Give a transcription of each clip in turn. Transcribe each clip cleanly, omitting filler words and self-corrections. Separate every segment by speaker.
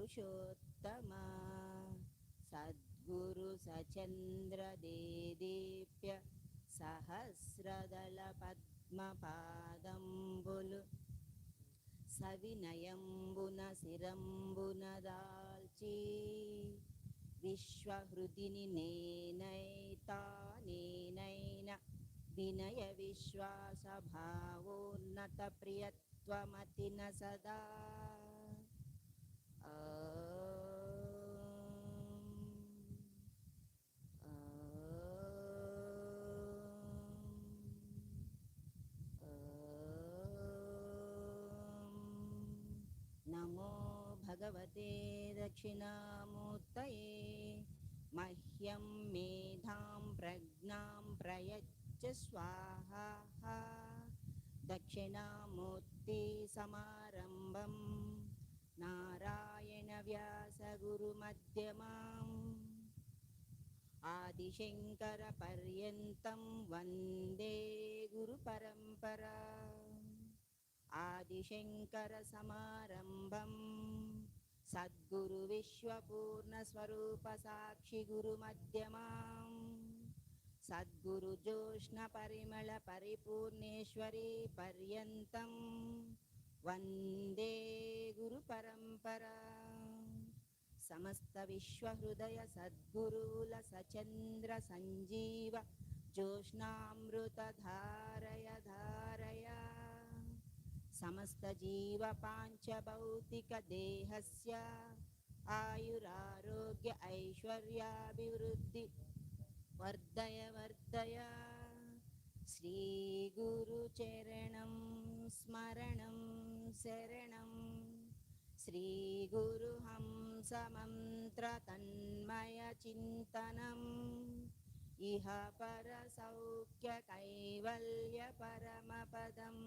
Speaker 1: పురుషోత్తమ సద్గురు సచంద్ర దేదీప్య సహస్రదళ పద్మపాదంబులు సవినయంబున శిరంబున దాల్చి విశ్వహృదిని నేనైన వినయ విశ్వాస భావోన్నత ప్రియత్వమతిన సదా నమో భగవతే దక్షిణామూర్తయే మహ్యం మేధాం ప్రజ్ఞాం ప్రయచ్చ స్వాహా దక్షిణామూర్తి సమారంభం నారాయణ వ్యాస గురు మధ్యమాం ఆదిశంకర పర్యంతం వందే గురు పరంపరా ఆదిశంకర సమారంభం సద్గురు విశ్వపూర్ణ స్వరూప సాక్షి గురు మధ్యమాం సద్గురు జోష్ణ పరిమళ పరిపూర్ణేశ్వరీ పర్యంతం వందే గురు పరంపరా సమస్త విశ్వహృదయ సద్గురుల సచంద్ర సంజీవ జోష్ణామృత ధారయ ధారయ సమస్త జీవ పాంచభౌతిక దేహస్య ఆయురారోగ్య ఐశ్వర్యాభివృద్ధి వర్ధయ వర్ధయ శ్రీ గురు చరణం స్మరణం శరణం శ్రీ గురు హంస మంత్ర తన్మయ చింతనం ఇహ పర సౌఖ్య కైవల్య పరమపదం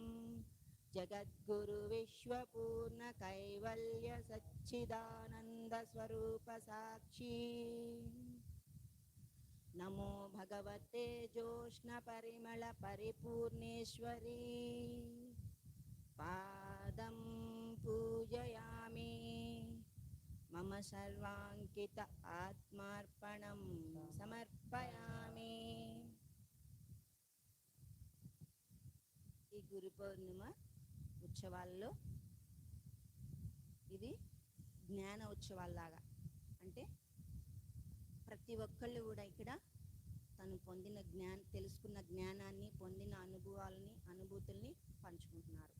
Speaker 1: జగద్గురు విశ్వపూర్ణ కైవల్య సచ్చిదానంద స్వరూప సాక్షి నమో భగవతే జోష్ణ పరిమళ పరిపూర్ణేశ్వరీ పాదం పూజయామి మమ సర్వాంకిత ఆత్మార్పణం సమర్పయామి. ఈ గురు పౌర్ణిమ ఉత్సవాల్లో ఇది జ్ఞాన ఉత్సవాల్లాగా, అంటే ప్రతి ఒక్కళ్ళు కూడా ఇక్కడ తను పొందిన తెలుసుకున్న జ్ఞానాన్ని, పొందిన అనుభూతుల్ని పంచుకుంటున్నారు.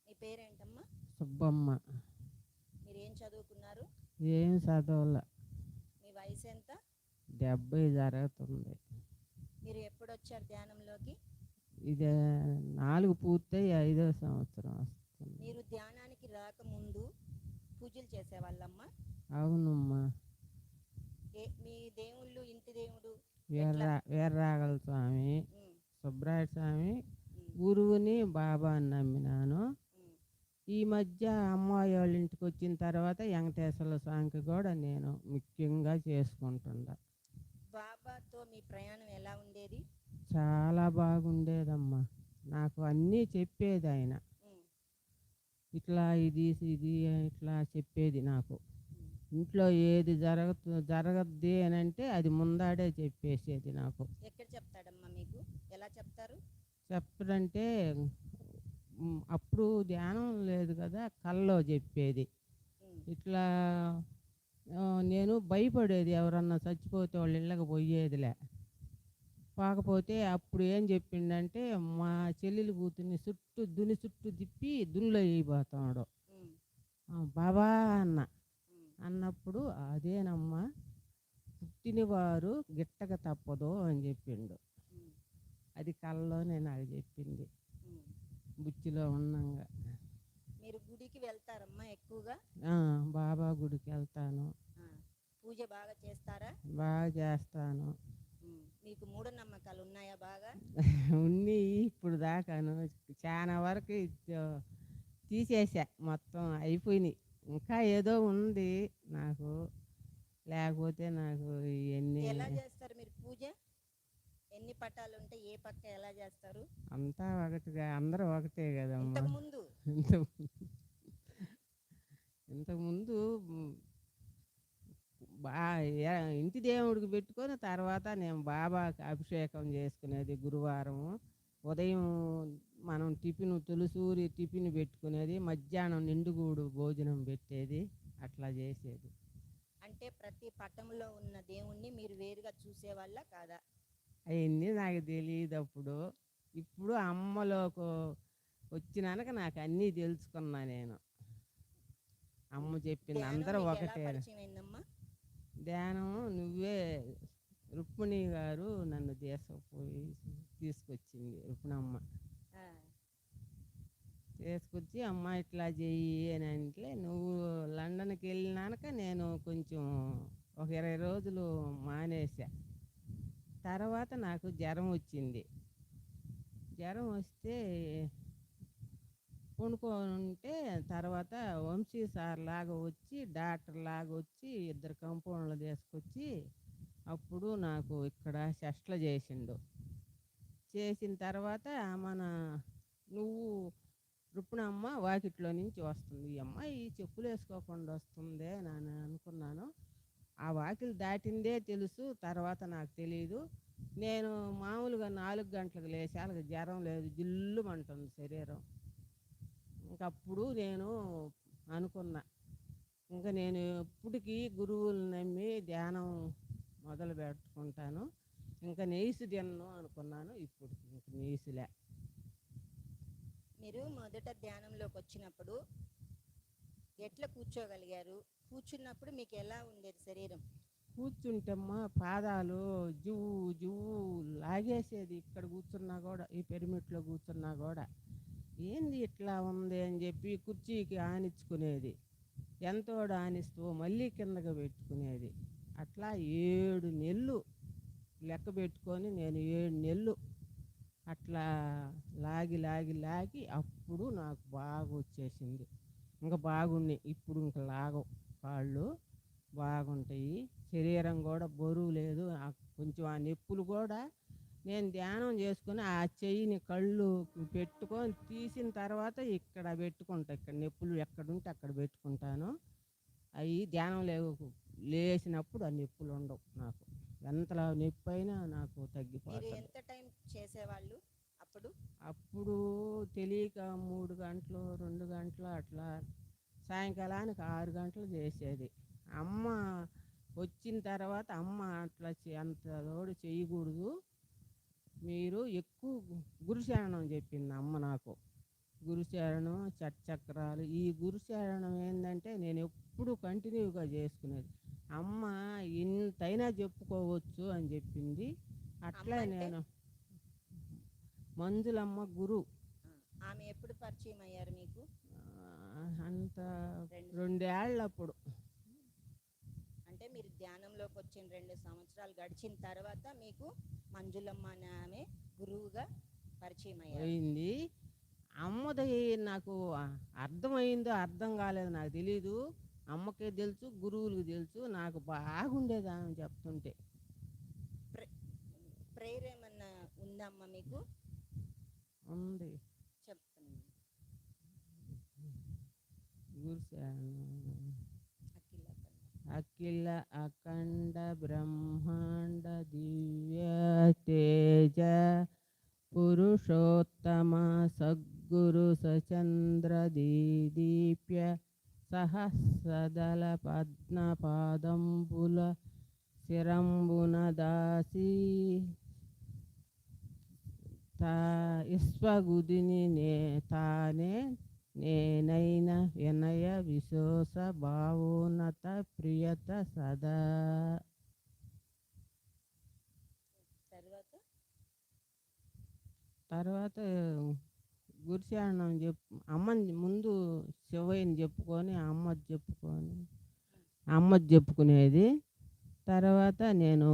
Speaker 1: మీ పేరేంటమ్మా?
Speaker 2: సుబ్బమ్మ.
Speaker 1: మీరేం చదువుకున్నారు?
Speaker 2: ఏం చదవాల.
Speaker 1: మీ వయసు ఎంత?
Speaker 2: 70 జరుగుతుంది.
Speaker 1: మీరు ఎప్పుడు వచ్చారు ధ్యానంలోకి?
Speaker 2: ఇది 4 పూర్తయి 5వ సంవత్సరం వస్తుంది.
Speaker 1: మీరు ధ్యానానికి రాకముందు పూజలు చేసేవాళ్ళమ్మా?
Speaker 2: అవునమ్మా.
Speaker 1: మీ దేవుళ్ళు, ఇంటి దేవుడు?
Speaker 2: వీర్రాఘవ స్వామి, సుబ్రాయ స్వామి, గురువుని బాబాని నమ్మినాను. ఈ మధ్య అమ్మాయి వాళ్ళ ఇంటికి వచ్చిన తర్వాత వెంకటేశ్వర స్వామికి కూడా నేను ముఖ్యంగా చేసుకుంటుండా.
Speaker 1: బాబాతో మీ ప్రయాణం ఎలా ఉండేది?
Speaker 2: చాలా బాగుండేదమ్మా. నాకు అన్నీ చెప్పేది ఆయన. ఇట్లా ఇది ఇట్లా చెప్పేది నాకు. ఇంట్లో ఏది జరగద్ది అని అంటే అది ముందాడే చెప్పేసేది నాకు.
Speaker 1: ఎక్కడ చెప్తాడమ్మా మీకు? ఎలా చెప్తారు?
Speaker 2: చెప్పడంటే అప్పుడు ధ్యానం లేదు కదా, కల్లో చెప్పేది. ఇట్లా నేను భయపడేది, ఎవరన్నా చచ్చిపోతే వాళ్ళ ఇళ్ళకి పోయేదిలే. కాకపోతే అప్పుడు ఏం చెప్పిండంటే, మా చెల్లెలు కూతుర్ని చుట్టూ తిప్పి దునిలో వేయిపోతాడు. బాబా అన్నప్పుడు అదేనమ్మా పుట్టినవారు గిట్టక తప్పదు అని చెప్పిండు. అది కళ్ళలోనే నాకు చెప్పింది, బుచ్చిలో ఉన్నాగా.
Speaker 1: మీరు గుడికి వెళ్తారమ్మా ఎక్కువగా?
Speaker 2: బాబా గుడికి వెళ్తాను.
Speaker 1: పూజ బాగా చేస్తారా?
Speaker 2: బాగా చేస్తాను.
Speaker 1: మీకు మూఢనమ్మకాలు ఉన్నాయా? బాగా
Speaker 2: ఉన్నాయి. ఇప్పుడు దాకాను చాలా వరకు తీసేసా, మొత్తం అయిపోయినాయి. ఇంకా ఏదో ఉంది నాకు, లేకపోతే నాకు ఇవన్నీ.
Speaker 1: ఎలా చేస్తారు మీరు పూజ? ఎన్ని పటాలు ఉంటే ఏ పక్క ఎలా చేస్తారు?
Speaker 2: అంతా ఒకటిగా, అందరూ ఒకటే కదా.
Speaker 1: ఇంతకు ముందు
Speaker 2: ఇంతకుముందు మ్, బా ఇంటి దేవుడికి పెట్టుకొని తర్వాత నేను బాబాకి అభిషేకం చేసుకునేది గురువారం ఉదయం మనం టిఫిన్ తులసూరి టిఫిన్ పెట్టుకునేది, మధ్యాహ్నం నిండుగూడు భోజనం పెట్టేది, అట్లా చేసేది.
Speaker 1: అంటే ప్రతి పటంలో ఉన్న దేవుణ్ణి మీరు వేరుగా చూసేవాళ్ళ కాదా?
Speaker 2: అవన్నీ నాకు తెలియదు అప్పుడు. ఇప్పుడు అమ్మలోకి వచ్చినాక నాకు అన్నీ తెలుసుకున్నా నేను. అమ్మ చెప్పింది
Speaker 1: ధ్యానం
Speaker 2: అందరూ
Speaker 1: మీకు ఎలా
Speaker 2: ఒకటే.
Speaker 1: పరిచయం అయిందమ్మా?
Speaker 2: ధ్యానం నువ్వే, రుక్మిణి గారు నన్ను తీసుకొచ్చింది రుక్మిణమ్మ.
Speaker 1: ఆ,
Speaker 2: తీసుకొచ్చి అమ్మ ఇట్లా చెయ్యి అని అంటే, నువ్వు లండన్కి వెళ్ళినాక నేను కొంచెం ఒక 20 రోజులు మానేసా. తర్వాత నాకు జ్వరం వచ్చింది. జ్వరం వస్తే ఉంటే తర్వాత వంశీ సార్ లాగా వచ్చి, డాక్టర్ లాగా వచ్చి, 2 కంపౌండ్లు తీసుకొచ్చి అప్పుడు నాకు ఇక్కడ చెస్ట్లు చేసిండు. చేసిన తర్వాత మన నువ్వు రుక్మిణమ్మ వాకిట్లో నుంచి వస్తుంది, ఈ అమ్మాయి చెప్పులు వేసుకోకుండా వస్తుందే అని అనుకున్నాను. ఆ వాకిలి దాటిందే తెలుసు, తర్వాత నాకు తెలియదు. నేను మామూలుగా 4 గంటలకు లేచి, వాళ్ళకి జ్వరం లేదు, జిల్లుమంటుంది శరీరం. ఇంకప్పుడు నేను అనుకున్నా, ఇంకా నేను ఎప్పటికీ గురువులు నమ్మి ధ్యానం మొదలు పెట్టుకుంటాను, ఇంకా నెయ్యి తిన్ను అనుకున్నాను. ఇప్పుడు ఇంక నెయ్యిలే.
Speaker 1: మీరు మొదట ధ్యానంలోకి వచ్చినప్పుడు ఎట్లా కూర్చోగలిగారు? కూర్చున్నప్పుడు మీకు ఎలా ఉండేది శరీరం?
Speaker 2: కూర్చుంటమ్మా పాదాలు జువ్వు జువ్వు లాగేసేది. ఇక్కడ కూర్చున్నా కూడా, ఈ పిరమిడ్లో కూర్చున్నా కూడా ఏంది ఇట్లా ఉంది అని చెప్పి కుర్చీకి ఆనించుకునేది. ఎంతో ఆనిస్తూ మళ్ళీ కిందకి పెట్టుకునేది. అట్లా 7 నెలలు లెక్క పెట్టుకొని, నేను 7 నెలలు అట్లా లాగి లాగి లాగి అప్పుడు నాకు బాగా వచ్చేసింది. ఇంకా బాగున్నాయి. ఇప్పుడు ఇంకా లాగవు, కాళ్ళు బాగుంటాయి, శరీరం కూడా బరువు లేదు. కొంచెం ఆ నొప్పులు కూడా నేను ధ్యానం చేసుకుని ఆ చెయ్యిని కళ్ళు పెట్టుకొని తీసిన తర్వాత ఇక్కడ పెట్టుకుంటా. ఇక్కడ నొప్పులు ఎక్కడుంటే అక్కడ పెట్టుకుంటాను. అవి ధ్యానం లేచినప్పుడు ఆ నొప్పులు ఉండవు నాకు. ఎంతలా నొప్పి అయినా నాకు
Speaker 1: మీరు
Speaker 2: తగ్గిపోతుంది.
Speaker 1: ఎంత టైం చేసేవాళ్ళు అప్పుడు?
Speaker 2: అప్పుడు తెలియక 3 గంటలు 2 గంటలు అట్లా, సాయంకాలానికి 6 గంటలు చేసేది. అమ్మ వచ్చిన తర్వాత అమ్మ అట్లా అంత లోడు చేయకూడదు, మీరు ఎక్కువ గురుశరణం చెప్పింది అమ్మ నాకు. గురుశరణం, చక్రాలు. ఈ గురుశరణం ఏంటంటే నేను ఎప్పుడు కంటిన్యూగా చేసుకునేది. అమ్మ ఇంతైనా చెప్పుకోవచ్చు అని చెప్పింది. అట్లా
Speaker 1: అమ్మ అంటే?
Speaker 2: నేను మంజులమ్మ గురు.
Speaker 1: ఆమె ఎప్పుడు పరిచయం అయ్యారు మీకు?
Speaker 2: అంత
Speaker 1: రెండు
Speaker 2: 2 ఏళ్ళప్పుడు.
Speaker 1: అంటే మీరు ధ్యానంలోకి వచ్చిన 2 సంవత్సరాలు గడిచిన తర్వాత మీకు మంజులమ్మ అనే ఆమె గురువుగా పరిచయం అయ్యారు.
Speaker 2: అయింది. అమ్మది నాకు అర్థమైందో అర్థం కాలేదు నాకు తెలీదు. అమ్మకే తెలుసు, గురువులకు తెలుసు. నాకు బాగుండేది ఆమె చెప్తుంటే.
Speaker 1: ప్రేయర్ ఏమన్నా ఉందమ్మా మీకు?
Speaker 2: ఉంది.
Speaker 1: చెప్తాను.
Speaker 2: గురుశరణం.
Speaker 1: అఖిల
Speaker 2: అఖిల అఖండ బ్రహ్మాండ దివ్య తేజ పురుషోత్తమ సద్గురు సచంద్ర దీదీప్య సహస్రదళ పద్మపాదంబుల శిరంబున దాసి ఇస్వగుదిని తానే నేనైన వినయ విశోస భావోన్నత ప్రియత సదా. తర్వాత గురుశరణం అమ్మని ముందు శివయ్యని చెప్పుకొని అమ్మది చెప్పుకునేది. తర్వాత నేను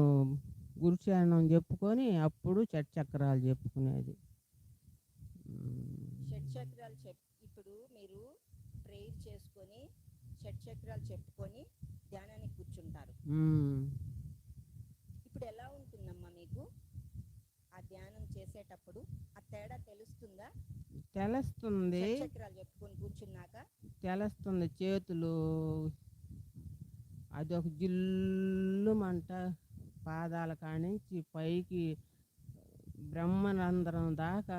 Speaker 2: గురుశరణం చెప్పుకొని అప్పుడు చక్రాలు చెప్పుకునేది.
Speaker 1: షట్చక్రాలు ఇప్పుడు మీరు ప్రేయర్ చేసుకొని షట్చక్రాలు చెప్పుకొని ధ్యానానికి కూర్చుంటారు. ఇప్పుడు ఎలా ఉంటుందమ్మా మీకు ఆ ధ్యానం చేసేటప్పుడు? ఆ తేడా తెలుస్తుందా?
Speaker 2: తెలుస్తుంది
Speaker 1: షట్చక్రాలు చెప్పుకొని కూర్చున్నాక
Speaker 2: తెలుస్తుంది చేతులు అదొక జిల్లుమంట పాదాల కానించి పైకి బ్రహ్మరంధ్రం దాకా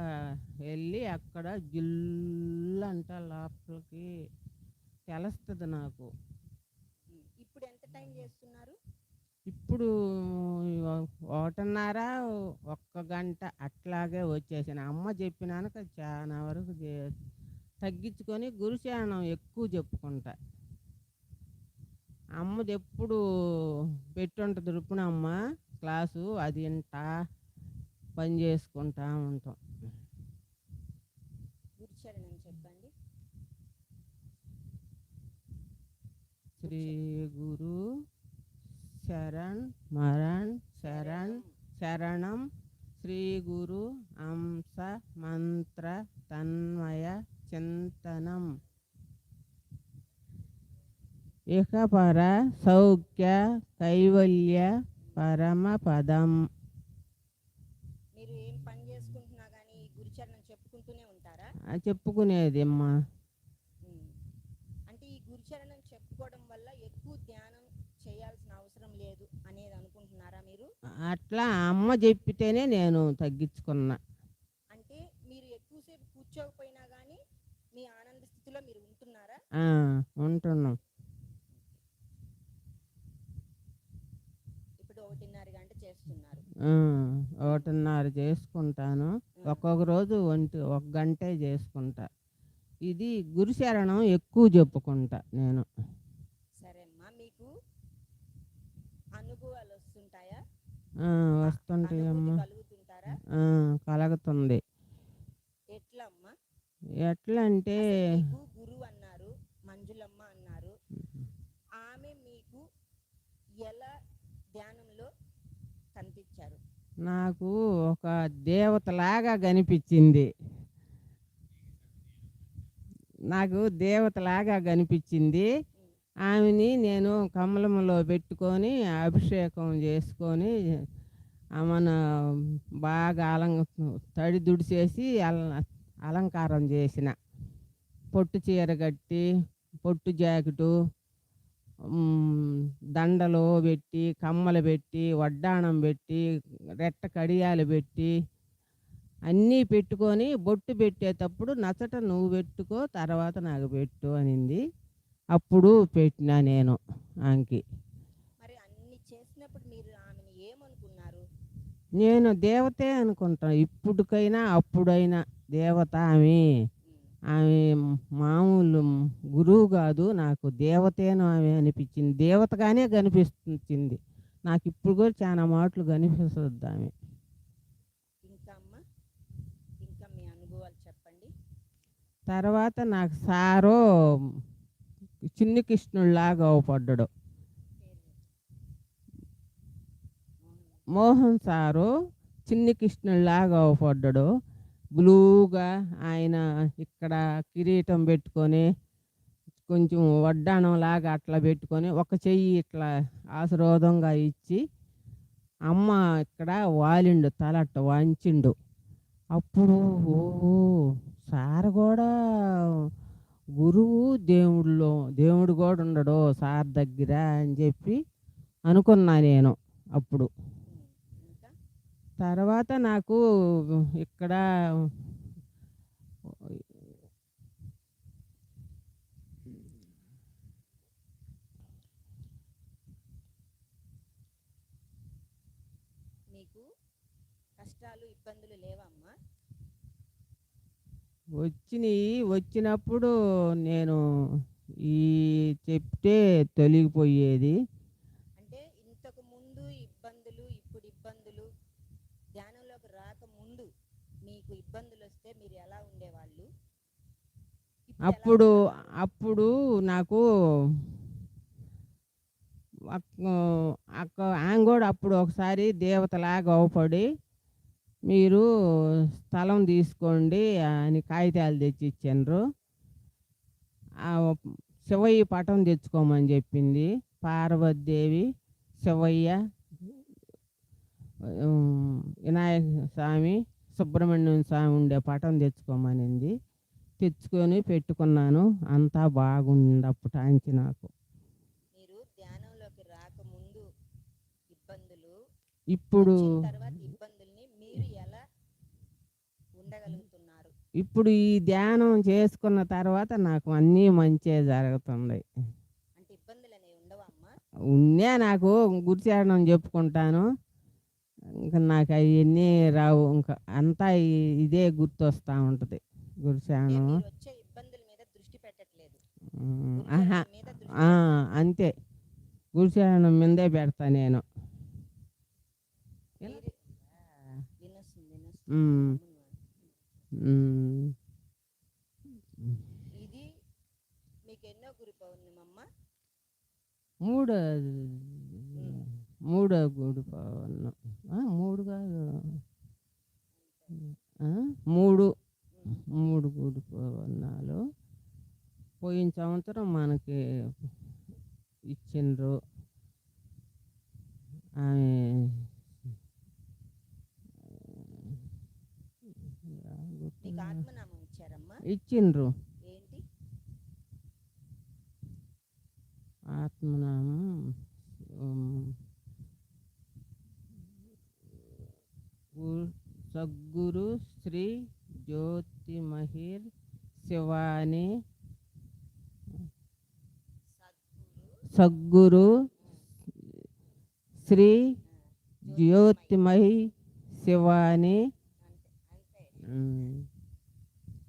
Speaker 2: వెళ్ళి అక్కడ జిల్లంట లోపలికి తెలుస్తుంది నాకు.
Speaker 1: ఇప్పుడు ఎంత టైం చేస్తున్నారు?
Speaker 2: ఇప్పుడు 1:30 1 గంట అట్లాగే వచ్చేసాను. అమ్మ చెప్పినాక చాలా వరకు తగ్గించుకొని గురుశానం ఎక్కువ చెప్పుకుంటా. అమ్మది ఎప్పుడు పెట్టుంటుంది రుపుణమ్మ క్లాసు, అది వింటా పని చేసుకుంటా ఉంటాం.
Speaker 1: గురుచరణం చెప్పండి.
Speaker 2: శ్రీ గురు శరణ్ మరణ్ శరణం శ్రీ గురు అంశ మంత్ర తన్మయ చింతనం ఇక పర సౌఖ్య కైవల్య పరమ పదం.
Speaker 1: మీరు ఏం పని చేసుకుంటున్నా కానీ ఈ గురుచరణం చెప్పుకుంటూనే ఉంటారా?
Speaker 2: చెప్పుకునేది అమ్మా.
Speaker 1: అంటే ఈ గురుచరణం చెప్పుకోవడం వల్ల ఎక్కువ ధ్యానం చేయాల్సిన అవసరం లేదు అనేది అనుకుంటున్నారా మీరు?
Speaker 2: అట్లా అమ్మ చెప్పితేనే నేను తగ్గించుకున్నా.
Speaker 1: అంటే మీరు ఎక్కువసేపు కూర్చోకపోయినా కానీ మీ ఆనంద స్థితిలో మీరు ఉంటున్నారా?
Speaker 2: ఉంటున్నాం.
Speaker 1: ఇప్పుడు 1:30 గంట చేస్తున్నారు.
Speaker 2: 1:30 చేసుకుంటాను. ఒక్కొక్క రోజు 1 గంటే చేసుకుంటా. ఇది గురుశరణం ఎక్కువ చెప్పుకుంటా నేను.
Speaker 1: సరే అమ్మా, మీకు అనుభవాలు వస్తుంటాయా?
Speaker 2: వస్తుంటాయమ్మా.
Speaker 1: కలుగుతుంటారా?
Speaker 2: కలుగుతుంది.
Speaker 1: ఎట్లా అమ్మా?
Speaker 2: ఎట్లా అంటే
Speaker 1: మీకు గురువు అన్నారు, మంజులమ్మ అన్నారు. ఆమె మీకు ఎలా ధ్యానంలో కనిపించారు?
Speaker 2: నాకు ఒక దేవతలాగా కనిపించింది. ఆమెని నేను కమలంలో పెట్టుకొని అభిషేకం చేసుకొని ఆమెను బాగా తడి దుడిసేసి అలంకారం చేసిన. పొట్టు చీర కట్టి, పొట్టు జాకెటు, దండలు పెట్టి, కమ్మలు పెట్టి, వడ్డాణం పెట్టి, రెట్ట కడియాలు పెట్టి అన్నీ పెట్టుకొని బొట్టు పెట్టేటప్పుడు నచ్చట నువ్వు పెట్టుకో, తర్వాత నాకు పెట్టు అనింది. అప్పుడు పెట్టినా నేను ఆమెకి.
Speaker 1: మరి అన్ని చేసినప్పుడు మీరు ఆమెను ఏమనుకున్నారు?
Speaker 2: నేను దేవతే అనుకుంటాను. ఇప్పటికైనా అప్పుడైనా దేవత ఆమె. ఆమె మామూలు గురువు కాదు, నాకు దేవతేను ఆమె అనిపించింది. దేవతగానే కనిపిస్తుంది నాకు. ఇప్పుడు కూడా చాలా మాటలు కనిపిస్తుంది ఆమె.
Speaker 1: ఇంకా అమ్మ, ఇంకా మీ అనుభవాలు చెప్పండి.
Speaker 2: తర్వాత నాకు సారో చిన్ని కృష్ణుడిలాగా అవపడ్డాడు. మోహన్ సారు చిన్ని కృష్ణుడిలాగా అవపడ్డాడు. బ్లూగా ఆయన ఇక్కడ కిరీటం పెట్టుకొని కొంచెం వడ్డాణం లాగా అట్లా పెట్టుకొని ఒక చెయ్యి ఇట్లా ఆశీర్వాదంగా ఇచ్చి అమ్మ ఇక్కడ వాలిండు, తలట్ట వంచిండు. అప్పుడు ఓహో సార్ కూడా గురువు దేవుడు కూడా ఉండడు సార్ దగ్గర అని చెప్పి అనుకున్నా నేను అప్పుడు. తర్వాత నాకు ఇక్కడ
Speaker 1: మీకు కష్టాలు ఇబ్బందులు లేవమ్మా?
Speaker 2: వచ్చినప్పుడు నేను ఈ చెప్తే తొలగిపోయేది.
Speaker 1: అంటే ఇంతకు ముందు ఇబ్బందులు, ఇప్పుడు ఇబ్బందులు, ధ్యానంలోకి రాకముందు మీకు ఇబ్బందులు వస్తే మీరు ఎలా ఉండేవాళ్ళు?
Speaker 2: అప్పుడు నాకు ఆమె కూడా అప్పుడు ఒకసారి దేవతలాగా అవపడి మీరు స్థలం తీసుకోండి అని కాగితాలు తెచ్చి ఇచ్చారు. శివయ్య పటం తెచ్చుకోమని చెప్పింది. పార్వతీదేవి, శివయ్య, వినాయక స్వామి, సుబ్రహ్మణ్యం స్వామి ఉండే పటం తెచ్చుకోమనింది. తెచ్చుకొని పెట్టుకున్నాను. అంతా బాగుంది అప్పటాంచి నాకు.
Speaker 1: మీరు ధ్యానంలోకి రాకముందు ఇబ్బందులు,
Speaker 2: ఇప్పుడు
Speaker 1: వచ్చిన తర్వాత ఇబ్బందుల్ని మీరు ఎలా ఉండగలుగుతున్నారు?
Speaker 2: ఇప్పుడు ఈ ధ్యానం చేసుకున్న తర్వాత నాకు అన్నీ మంచే జరుగుతుంది.
Speaker 1: అంటే ఇబ్బందులు అనేవి ఉండవా అమ్మా?
Speaker 2: ఉన్నే నాకు గురుచరణం చెప్పుకుంటాను. ఇంకా నాకు అవన్నీ రావు. ఇంకా అంతా ఇదే గుర్తొస్తూ ఉంటుంది
Speaker 1: అంటే
Speaker 2: గురుచరణం.
Speaker 1: మీరు వచ్చే ఇబ్బందుల మీద దృష్టి పెట్టట్లేదు,
Speaker 2: ఆహా,
Speaker 1: గురుచరణం మీద దృష్టి పెడుతున్నారు.
Speaker 2: అంతే. గురుచరణం మీదే పెడతా నేను.
Speaker 1: మీరు వినొస్తుంది,
Speaker 2: ఉమ్, ఉమ్.
Speaker 1: ఇది మీకు ఎన్నో గురు పౌర్ణిమమ్మ?
Speaker 2: మూడో గుడి పౌర్ణం. మూడు కాదు, మూడు గుడి పౌర్ణాలు. పోయిన సంవత్సరం మనకి ఇచ్చిండ్రు. ఆమె
Speaker 1: మీకు ఆత్మనామం ఇచ్చారమ్మా?
Speaker 2: ఇచ్చిండ్రు
Speaker 1: ఏంటి?
Speaker 2: ఆత్మనామం. సద్గురు శ్రీ జ్యోతిమహిర్ శివాని. సద్గురు శ్రీ జ్యోతిమహి శివాని.
Speaker 1: అంతే.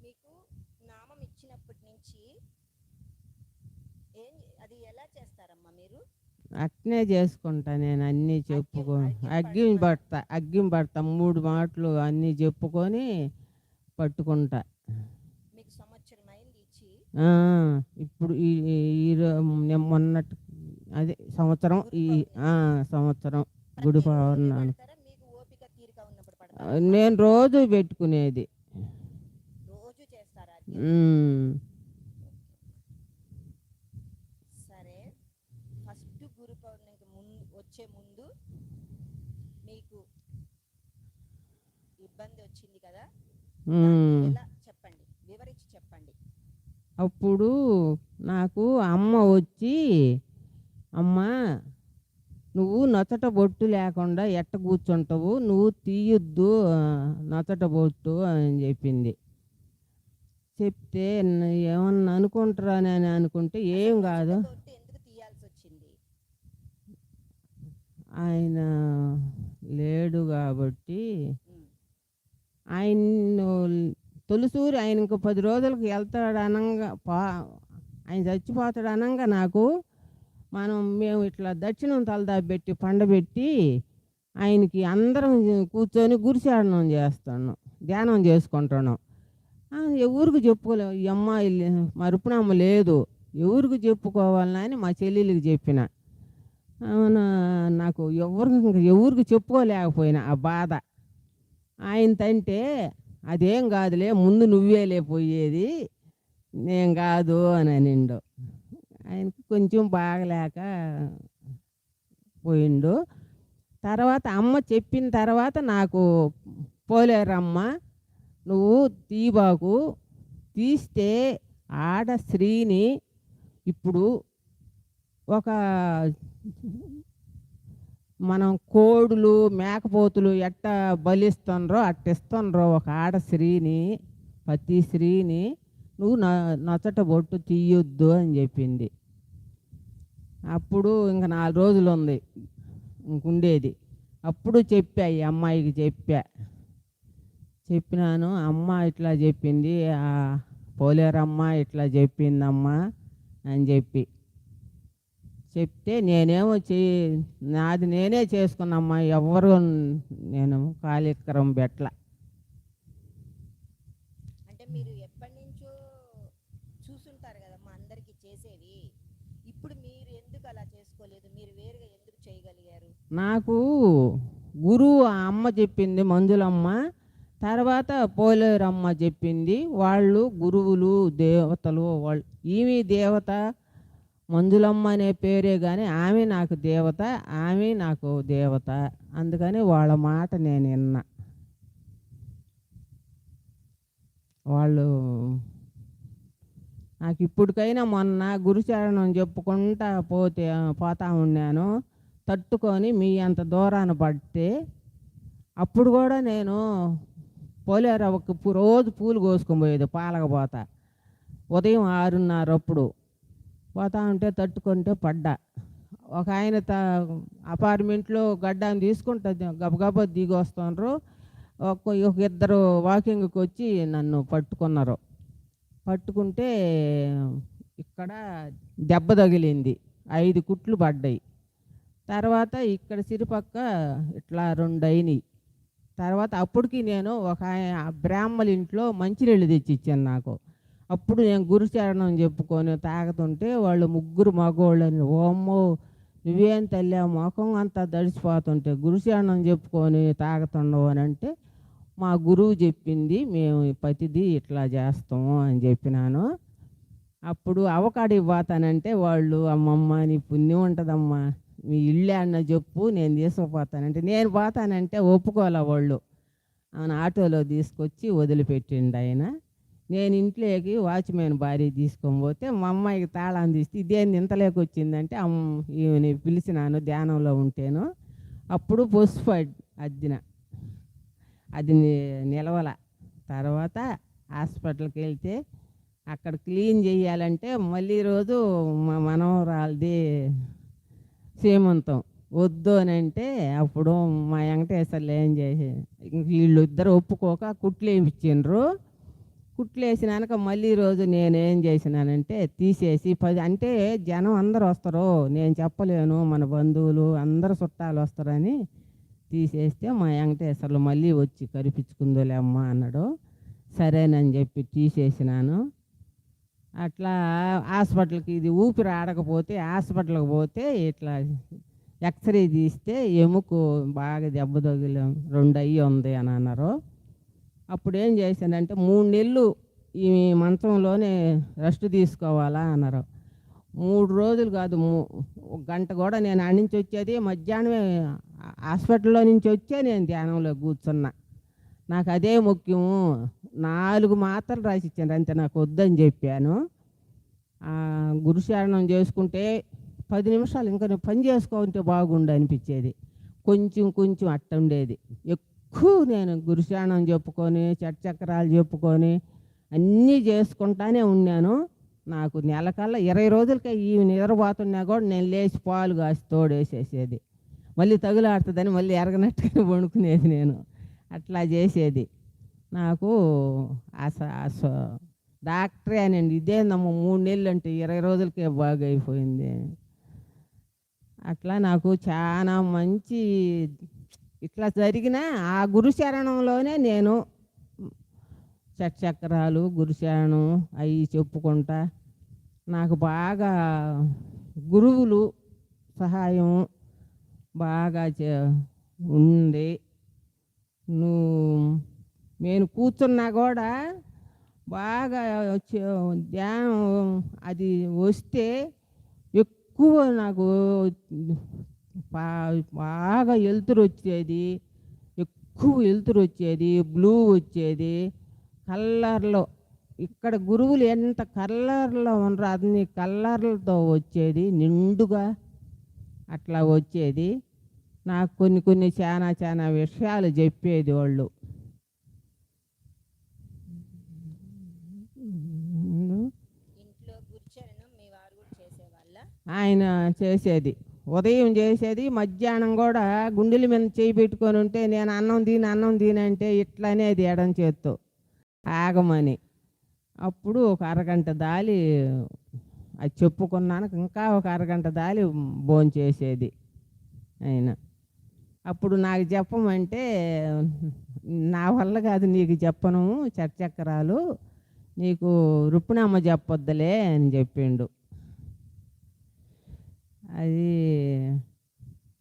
Speaker 1: మీకు నామం ఇచ్చినప్పటి నుంచి అది ఎలా చేస్తారమ్మా మీరు?
Speaker 2: అట్నే చేసుకుంటా నేను. అన్నీ చెప్పుకో అగ్గిం పడతా 3 మాటలు అన్నీ చెప్పుకొని పట్టుకుంటా.
Speaker 1: మీకు సంవత్సరం అయింది ఇచ్చి?
Speaker 2: ఇప్పుడు మొన్నటి అదే సంవత్సరం. సంవత్సరం గుడి పౌర్ణాలు
Speaker 1: మీకు ఓపిక తీరిక ఉన్నప్పుడు పడతారా?
Speaker 2: నేను రోజు పెట్టుకునేది.
Speaker 1: రోజు చేస్తారా? సరే, ఫస్ట్ గురు పౌర్ణమికి వచ్చే ముందు మీకు ఇబ్బంది వచ్చింది కదా, ఎలా చెప్పండి, వివరించి చెప్పండి.
Speaker 2: అప్పుడు నాకు అమ్మ వచ్చి, అమ్మా నువ్వు నొచ్చట బొట్టు లేకుండా ఎట్ట కూర్చుంటావు, నువ్వు తీయొద్దు నొచ్చట బొట్టు అని చెప్పింది. చెప్తే ఏమన్నా అనుకుంటారా అని అనుకుంటే ఏం కాదు.
Speaker 1: ఎందుకు తీయాల్సి వచ్చింది?
Speaker 2: ఆయన లేడు కాబట్టి. ఆయన తొలిసూరి ఆయన ఇంకో 10 రోజులకు వెళ్తాడు అనంగా, ఆయన చచ్చిపోతాడు అనంగా నాకు మేము ఇట్లా దక్షిణం తలదాబెట్టి పండబెట్టి ఆయనకి అందరం కూర్చొని గురిచాడనం చేస్తున్నాం, ధ్యానం చేసుకుంటున్నాం. ఎవరికి చెప్పుకోలేము. ఈ అమ్మాయి మా రుపునమ్మ లేదు, ఎవరికి చెప్పుకోవాలని అని మా చెల్లెలికి చెప్పిన. నాకు ఎవరికి చెప్పుకోలేకపోయినా ఆ బాధ. ఆయన తంటే అదేం కాదులే, ముందు నువ్వేలే పోయేది, నేను కాదు అని అనిండు. ఆయనకి కొంచెం బాగలేక పోయిండు. తర్వాత అమ్మ చెప్పిన తర్వాత నాకు, పోలేరమ్మ నువ్వు తీబాకు, తీస్తే ఆడ స్త్రీని ఇప్పుడు ఒక మనం కోడులు మేకపోతులు ఎట్ట బలిస్తుండ్రో అట్టిస్తుండ్రో ఒక ఆడ స్త్రీని, ప్రతి స్త్రీని నువ్వు నొచ్చట బొట్టు తీయొద్దు అని చెప్పింది. అప్పుడు ఇంకా 4 రోజులు ఉంది ఇంకుండేది. అప్పుడు చెప్పా, ఈ అమ్మాయికి చెప్పినాను, అమ్మ ఇట్లా చెప్పింది, పోలేరమ్మ ఇట్లా చెప్పిందమ్మా అని చెప్తే నేనేమో నాది నేనే చేసుకున్నమ్మా, ఎవరు నేను కాళీకరం బెట్ల.
Speaker 1: అంటే మీరు ఎప్పటి నుంచో చూసుంటారు కదమ్మా అందరికీ చేసేవి, ఇప్పుడు మీరు ఎందుకు అలా చేసుకోలేదు? మీరు వేరుగా ఎందుకు చేయగలిగారు?
Speaker 2: నాకు గురువు అమ్మ చెప్పింది, మంజులమ్మ, తర్వాత పోలేరమ్మ చెప్పింది. వాళ్ళు గురువులు దేవతలు. వాళ్ళు ఈమె దేవత మంజులమ్మ అనే పేరే కానీ ఆమె నాకు దేవత, ఆమె నాకు దేవత. అందుకని వాళ్ళ మాట నేను విన్నా. వాళ్ళు నాకు ఇప్పటికైనా మొన్న గురుచరణం చెప్పుకుంటా పోతా ఉన్నాను, తట్టుకొని మీ అంత దూరాన పడితే అప్పుడు కూడా నేను పోలేరవ్వకు రోజు పూలు కోసుకొని పోయేది పాలకపోతా. ఉదయం 6:30 అప్పుడు పోతా ఉంటే తట్టుకుంటే పడ్డా. ఒక ఆయన అపార్ట్మెంట్లో గడ్డాన్ని తీసుకుంటుంది, గబగబా దిగి వస్తున్నారు. ఒక ఇద్దరు వాకింగ్కి వచ్చి నన్ను పట్టుకున్నారు. పట్టుకుంటే ఇక్కడ దెబ్బ తగిలింది, 5 కుట్లు పడ్డాయి. తర్వాత ఇక్కడ సిరిపక్క ఇట్లా 2 అయినాయి. తర్వాత అప్పటికి నేను ఒక బ్రాహ్మణ ఇంట్లో మంచినీళ్ళు తెచ్చి ఇచ్చాను నాకు. అప్పుడు నేను గురుచరణం చెప్పుకొని తాగుతుంటే వాళ్ళు 3 మగవాళ్ళని, ఓమ్మో నువ్వేం తల్లి ముఖం అంతా దడిచిపోతుంటే గురుచరణం చెప్పుకొని తాగుతున్నావు అని అంటే, మా గురువు చెప్పింది, మేము ప్రతిదీ ఇట్లా చేస్తాము అని చెప్పినాను. అప్పుడు అవకాడు ఇవ్వతానంటే వాళ్ళు, అమ్మమ్మ నీ పుణ్యం ఉంటుందమ్మా, మీ ఇల్లు అన్న చెప్పు నేను తీసుకుపోతానంటే, నేను పోతానంటే ఒప్పుకోలే వాళ్ళు. ఆయన ఆటోలో తీసుకొచ్చి వదిలిపెట్టిండు ఆయన. నేను ఇంట్లోకి వాచ్మెన్ భార్య తీసుకొని పోతే మా అమ్మాయికి తాళం తీస్తే ఇదేంది ఇంతలోకి వచ్చిందంటే, ఈమెని పిలిచినాను ధ్యానంలో ఉంటేను. అప్పుడు పసుపు అద్దిన, అది నిలవల. తర్వాత హాస్పిటల్కి వెళ్తే అక్కడ క్లీన్ చేయాలంటే మళ్ళీ రోజు మా మనవరాలది సీమంతం వద్దు అని అంటే, అప్పుడు మా వెంకటేశ్వర్లు ఏం చేసి వీళ్ళు ఇద్దరు ఒప్పుకోక కుట్లు వేయించిండ్రు. కుట్లు వేసినాక మళ్ళీ రోజు నేనేం చేసినానంటే తీసేసి అంటే జనం అందరు వస్తారు, నేను చెప్పలేను, మన బంధువులు అందరు చుట్టాలు వస్తారని తీసేస్తే మా వెంకటేశ్వర్లు మళ్ళీ వచ్చి కరిపించుకుందోలే అమ్మ అన్నాడు. సరేనని చెప్పి తీసేసినాను. అట్లా హాస్పిటల్కి ఇది ఊపిరి ఆడకపోతే హాస్పిటల్కి పోతే ఇట్లా ఎక్స్రే తీస్తే ఎముకు బాగా దెబ్బ తగిలి 2 అయ్యి ఉంది అని అన్నారు. అప్పుడు ఏం చేశానంటే 3 నెలలు ఈ మంచంలోనే రెస్ట్ తీసుకోవాలా అన్నారు. 3 రోజులు కాదు, 1 గంట కూడా నేను ఆడ నుంచి వచ్చేది మధ్యాహ్నమే, హాస్పిటల్లో నుంచి వచ్చే నేను ధ్యానంలో కూర్చున్నా. నాకు అదే ముఖ్యము. 4 మాత్రలు రాసి ఇచ్చాను అంతే, నాకు వద్దని చెప్పాను. గురుచరణం చేసుకుంటే 10 నిమిషాలు ఇంకా నేను పని చేసుకుంటే బాగుండు అనిపించేది. కొంచెం అట్ట ఉండేది. ఎక్కువ నేను గురుచరణం చెప్పుకొని చక్రాలు చెప్పుకొని అన్నీ చేసుకుంటానే ఉన్నాను. నాకు నెలకల్లా 20 రోజులకే ఈ నిద్రపోతున్నా కూడా నేను లేచి పాలు కాసి తోడేసేసేది. మళ్ళీ తగులాడుతుందని మళ్ళీ ఎరగనట్టుగా వండుకునేది నేను. అట్లా చేసేది. నాకు డాక్టరే అనండి, ఇదేందమ్మ 3 నెలలు అంటే 20 రోజులకే బాగా అయిపోయింది. అట్లా నాకు చాలా మంచి ఇట్లా జరిగిన ఆ గురుచరణంలోనే నేను చక్రాలు గురుచరణం అవి చెప్పుకుంటా. నాకు బాగా గురువులు సహాయం బాగా ఉంది. నేను కూర్చున్నా కూడా బాగా ధ్యానం అది వస్తే ఎక్కువ నాకు బాగా వెలుతురు వచ్చేది, ఎక్కువ వెలుతురు వచ్చేది, బ్లూ వచ్చేది కలర్లో. ఇక్కడ గురువులు ఎంత కలర్లో ఉండరు, అన్ని కలర్లతో వచ్చేది, నిండుగా అట్లా వచ్చేది. నాకు కొన్ని చాలా విషయాలు చెప్పేది వాళ్ళు.
Speaker 1: ఇంట్లో గురుచరణం మీ వారు కూడా చేసేవాళ్ళ?
Speaker 2: ఆయన చేసేది, ఉదయం చేసేది, మధ్యాహ్నం కూడా గుండెల మీద చేయి పెట్టుకొని ఉంటే నేను అన్నం తినంటే ఇట్లా అనేది ఎడం చేత్తో ఆగమని. అప్పుడు ఒక అరగంట దాలి అది చెప్పుకున్నాను, ఇంకా ఒక అరగంట దాలి భోంచేసేది ఆయన. అప్పుడు నాకు చెప్పమంటే, నా వల్ల కాదు నీకు చెప్పను చక్రాలు, నీకు రుక్మిణమ్మ చెప్పొద్దులే అని చెప్పిండు. అది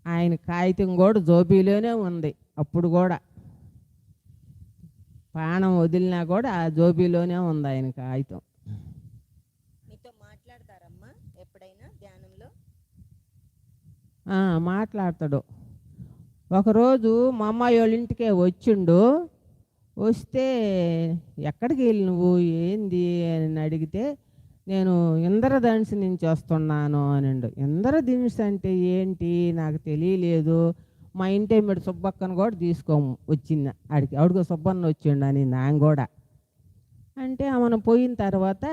Speaker 2: ఆయన కాగితం కూడా జోబీలోనే ఉంది. అప్పుడు కూడా ప్రాణం వదిలినా కూడా ఆ జోబీలోనే ఉంది ఆయన కాగితం.
Speaker 1: మీతో మాట్లాడతారమ్మా ఎప్పుడైనా ధ్యానంలో?
Speaker 2: మాట్లాడతాడు. ఒకరోజు మా అమ్మాయి వాళ్ళ ఇంటికే వచ్చిండు. వస్తే ఎక్కడికి వెళ్ళి నువ్వు ఏంది అని అడిగితే నేను ఇంద్రధనుసు నుంచి వస్తున్నాను అనండు. ఇంద్రధనుసు అంటే ఏంటి నాకు తెలియలేదు. మా ఇంటి ఎమ్మడి సుబ్బక్కను కూడా తీసుకోము వచ్చింది ఆడికి ఆవిడకు సుబ్బన్న వచ్చిండు అని నాన్న కూడా అంటే మనం పోయిన తర్వాత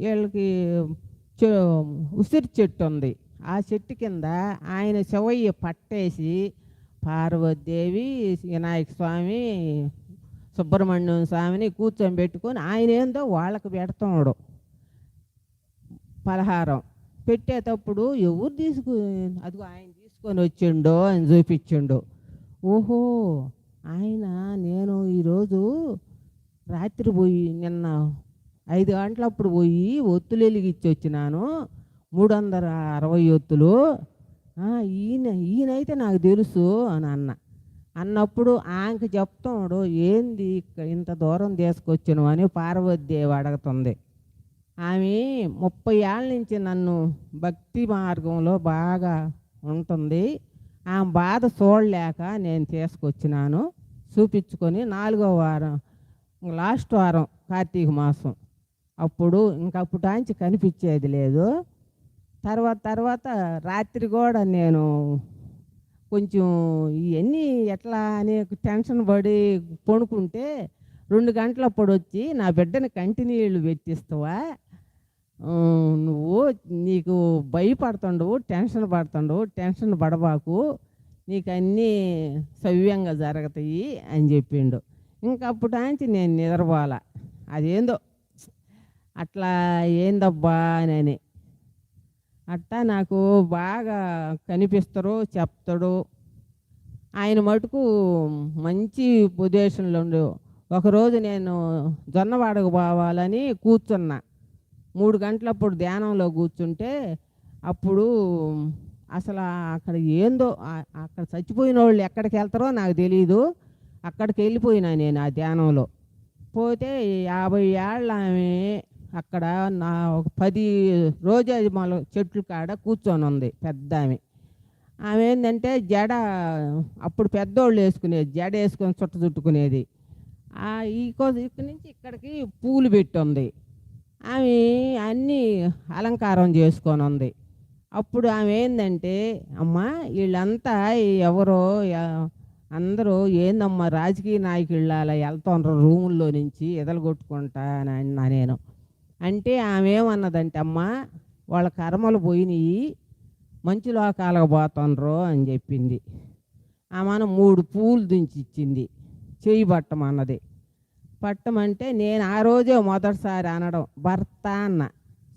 Speaker 2: వీళ్ళకి చె ఉసిరి చెట్టు ఉంది. ఆ చెట్టు కింద ఆయన శివయ్య పట్టేసి పార్వతీదేవి, వినాయక స్వామి, సుబ్రహ్మణ్యం స్వామిని కూర్చొని పెట్టుకొని ఆయన ఏందో వాళ్ళకి పెడతాడు పలహారం. పెట్టేటప్పుడు ఎవరు అదిగో ఆయన తీసుకొని వచ్చిండో అని చూపించిండు. ఓహో ఆయన నేను ఈరోజు రాత్రి పోయి నిన్న 5 గంటలప్పుడు పోయి ఒత్తులు వెలిగిచ్చి వచ్చినాను 360 ఒత్తులు. ఈయనైతే నాకు తెలుసు అని అన్నప్పుడు ఆమెకి చెప్తాడు ఏంది ఇంత దూరం తీసుకొచ్చాను అని పార్వతీదేవి అడుగుతుంది. ఆమె 30 ఏళ్ళ నుంచి నన్ను భక్తి మార్గంలో బాగా ఉంటుంది. ఆమె బాధ చూడలేక నేను తీసుకొచ్చినాను చూపించుకొని 4వ వారం లాస్ట్ వారం కార్తీక మాసం అప్పుడు ఇంకప్పుడు ఆంచి కనిపించేది లేదు. తర్వాత రాత్రి కూడా నేను కొంచెం ఇవన్నీ ఎట్లా అని టెన్షన్ పడి పడుకుంటే 2 గంటలప్పుడు వచ్చి నా బిడ్డని కంటినీళ్ళు పెట్టిస్తావా, నువ్వు నీకు భయపడుతుండవు, టెన్షన్ పడబాకు, నీకు అన్నీ సవ్యంగా జరుగుతాయి అని చెప్పిండు. ఇంకప్పుడు ఆంచి నేను నిద్రపోవాల. అదేందో అట్లా ఏందబ్బా అని అట్టా నాకు బాగా కనిపిస్తారు చెప్తాడు. ఆయన మటుకు మంచి పొజిషన్లో ఉండు. ఒకరోజు నేను జొన్నవాడకు పోవాలని కూర్చున్నా. 3 గంటలప్పుడు ధ్యానంలో కూర్చుంటే అప్పుడు అసలు అక్కడ ఏందో అక్కడ చచ్చిపోయిన వాళ్ళు ఎక్కడికి వెళ్తారో నాకు తెలియదు. అక్కడికి వెళ్ళిపోయినా నేను ఆ ధ్యానంలో. పోతే 50 ఏళ్ళ ఆమె అక్కడ నా ఒక 10 రోజా చెట్లు కాడ కూర్చొని ఉంది పెద్ద ఆమె. ఆమె ఏంటంటే జడ అప్పుడు పెద్దోళ్ళు వేసుకునేది, జడ వేసుకొని చుట్టుకునేది. ఇక్కడి నుంచి ఇక్కడికి పూలు పెట్టి ఉంది. ఆమె అన్నీ అలంకారం చేసుకొని ఉంది. అప్పుడు ఆమె ఏంటంటే అమ్మా వీళ్ళంతా ఎవరో అందరూ ఏందమ్మా రాజకీయ నాయకులు అలా వెళ్తుండ్రు రూముల్లో నుంచి ఎదలగొట్టుకుంటా అని అన్నా నేను. అంటే ఆమె ఏమన్నదంటే అమ్మా వాళ్ళ కర్మలు పోయినాయి, మంచి లోకాలకు పోతుండ్రు అని చెప్పింది. ఆమెను 3 పూలు దించి ఇచ్చింది, చెయ్యి పట్టమన్నది. పట్టమంటే నేను ఆ రోజే మొదటిసారి అనడం భర్త అన్న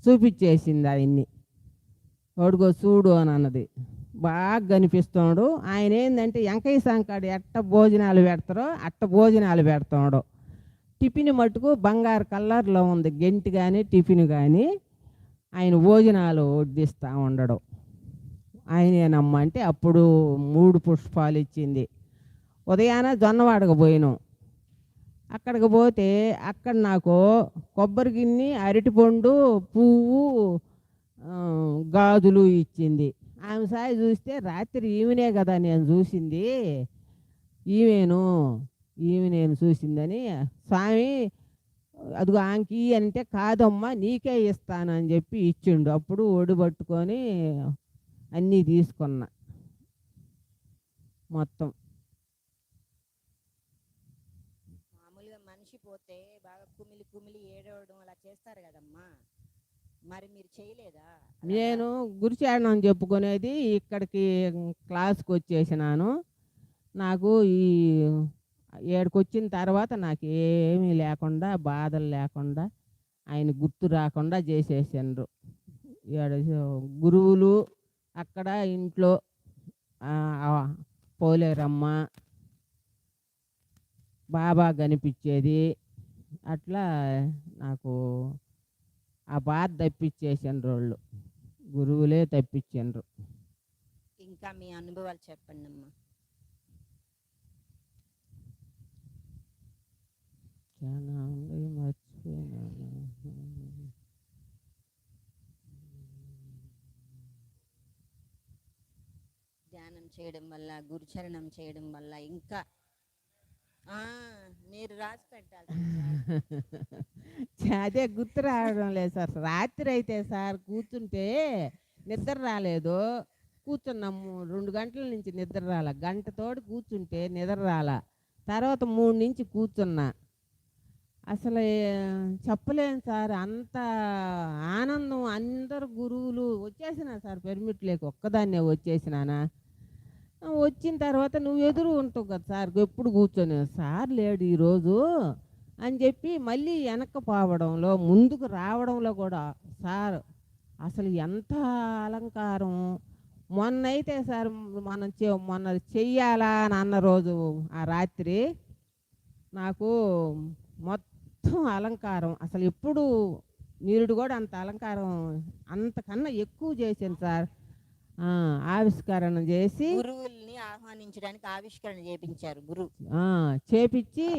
Speaker 2: చూపించేసింది ఆయన్ని. ఒడుగో చూడు అని అన్నది. బాగా కనిపిస్తున్నాడు. ఆయన ఏంటంటే వెంకయ్య సంకాడు ఎట్ట భోజనాలు పెడతారో అట్ట భోజనాలు పెడుతున్నాడు. టిఫిన్ మటుకు బంగారు కలర్లో ఉంది, గెంటి కానీ టిఫిన్ కానీ. ఆయన భోజనాలు వడ్డిస్తూ ఉండడు. ఆయనేనమ్మా అంటే అప్పుడు 3 పుష్పాలు ఇచ్చింది. ఉదయాన జొన్నవాడకు పోయినాం. అక్కడికి పోతే అక్కడ నాకు కొబ్బరి గిన్నె, అరటిపండు, పువ్వు, గాజులు ఇచ్చింది. ఆమె సాయి చూస్తే రాత్రి ఈమెనే కదా నేను చూసింది, ఈమె నేను చూసిందని స్వామి అదిగో ఆంకి అంటే కాదమ్మా నీకే ఇస్తాను అని చెప్పి ఇచ్చిండు. అప్పుడు ఒడి పట్టుకొని అన్నీ తీసుకున్నా మొత్తం.
Speaker 1: మామూలుగా మనిషి పోతే బాగా కుమిలి ఏడవడం అలా చేస్తారు కదమ్మా, మరి మీరు చేయలేదా?
Speaker 2: నేను గురిచాడని చెప్పుకునేది ఇక్కడికి క్లాస్కి వచ్చేసినాను. నాకు ఈ ఏడుకు వచ్చిన తర్వాత నాకు ఏమీ లేకుండా, బాధలు లేకుండా, ఆయన గుర్తు రాకుండా చేసేసిండ్రు. గురువులు అక్కడ ఇంట్లో పోలేరమ్మ బాబా కనిపించేది. అట్లా నాకు ఆ బాధ తప్పించేసిండ్రు వాళ్ళు, గురువులే తప్పించిండ్రు.
Speaker 1: ఇంకా మీ అనుభవాలు చెప్పండి అమ్మా.
Speaker 2: చాలా మర్చిపోయినాను.
Speaker 1: ధ్యానం చేయడం వల్ల, గురుచరణం చేయడం వల్ల ఇంకా మీరు రాసి పెట్టాలి
Speaker 2: అదే గుర్తు రావడం లేదు సార్. రాత్రి అయితే సార్ కూర్చుంటే నిద్ర రాలేదు. కూర్చున్నాము 2 గంటల నుంచి నిద్ర రాల. గంటతోటి కూర్చుంటే నిద్ర రాల. తర్వాత 3 నుంచి కూర్చున్నా. అసలు చెప్పలేను సార్. అంత ఆనందం. అందరు గురువులు వచ్చేసినా సార్ పిరమిడ్లోకి. ఒక్కదాన్నే వచ్చేసినానా. వచ్చిన తర్వాత నువ్వు ఎదురు ఉంటావు కదా సార్ ఎప్పుడు కూర్చొని. సార్ లేడు ఈరోజు అని చెప్పి మళ్ళీ వెనక్కి పోవడంలో ముందుకు రావడంలో కూడా సార్ అసలు ఎంత అలంకారం. మొన్నైతే సార్ మొన్న చెయ్యాలా అని అన్న రోజు ఆ రాత్రి నాకు మొత్తం అలంకారం. అసలు ఎప్పుడు నీరుడు కూడా అంత అలంకారం అంతకన్నా ఎక్కువ చేశాను సార్. ఆవిష్కరణ చేసి
Speaker 1: గురువుల్ని ఆహ్వానించడానికి ఆవిష్కరణ చేపించారు గురువు.
Speaker 2: చేపించి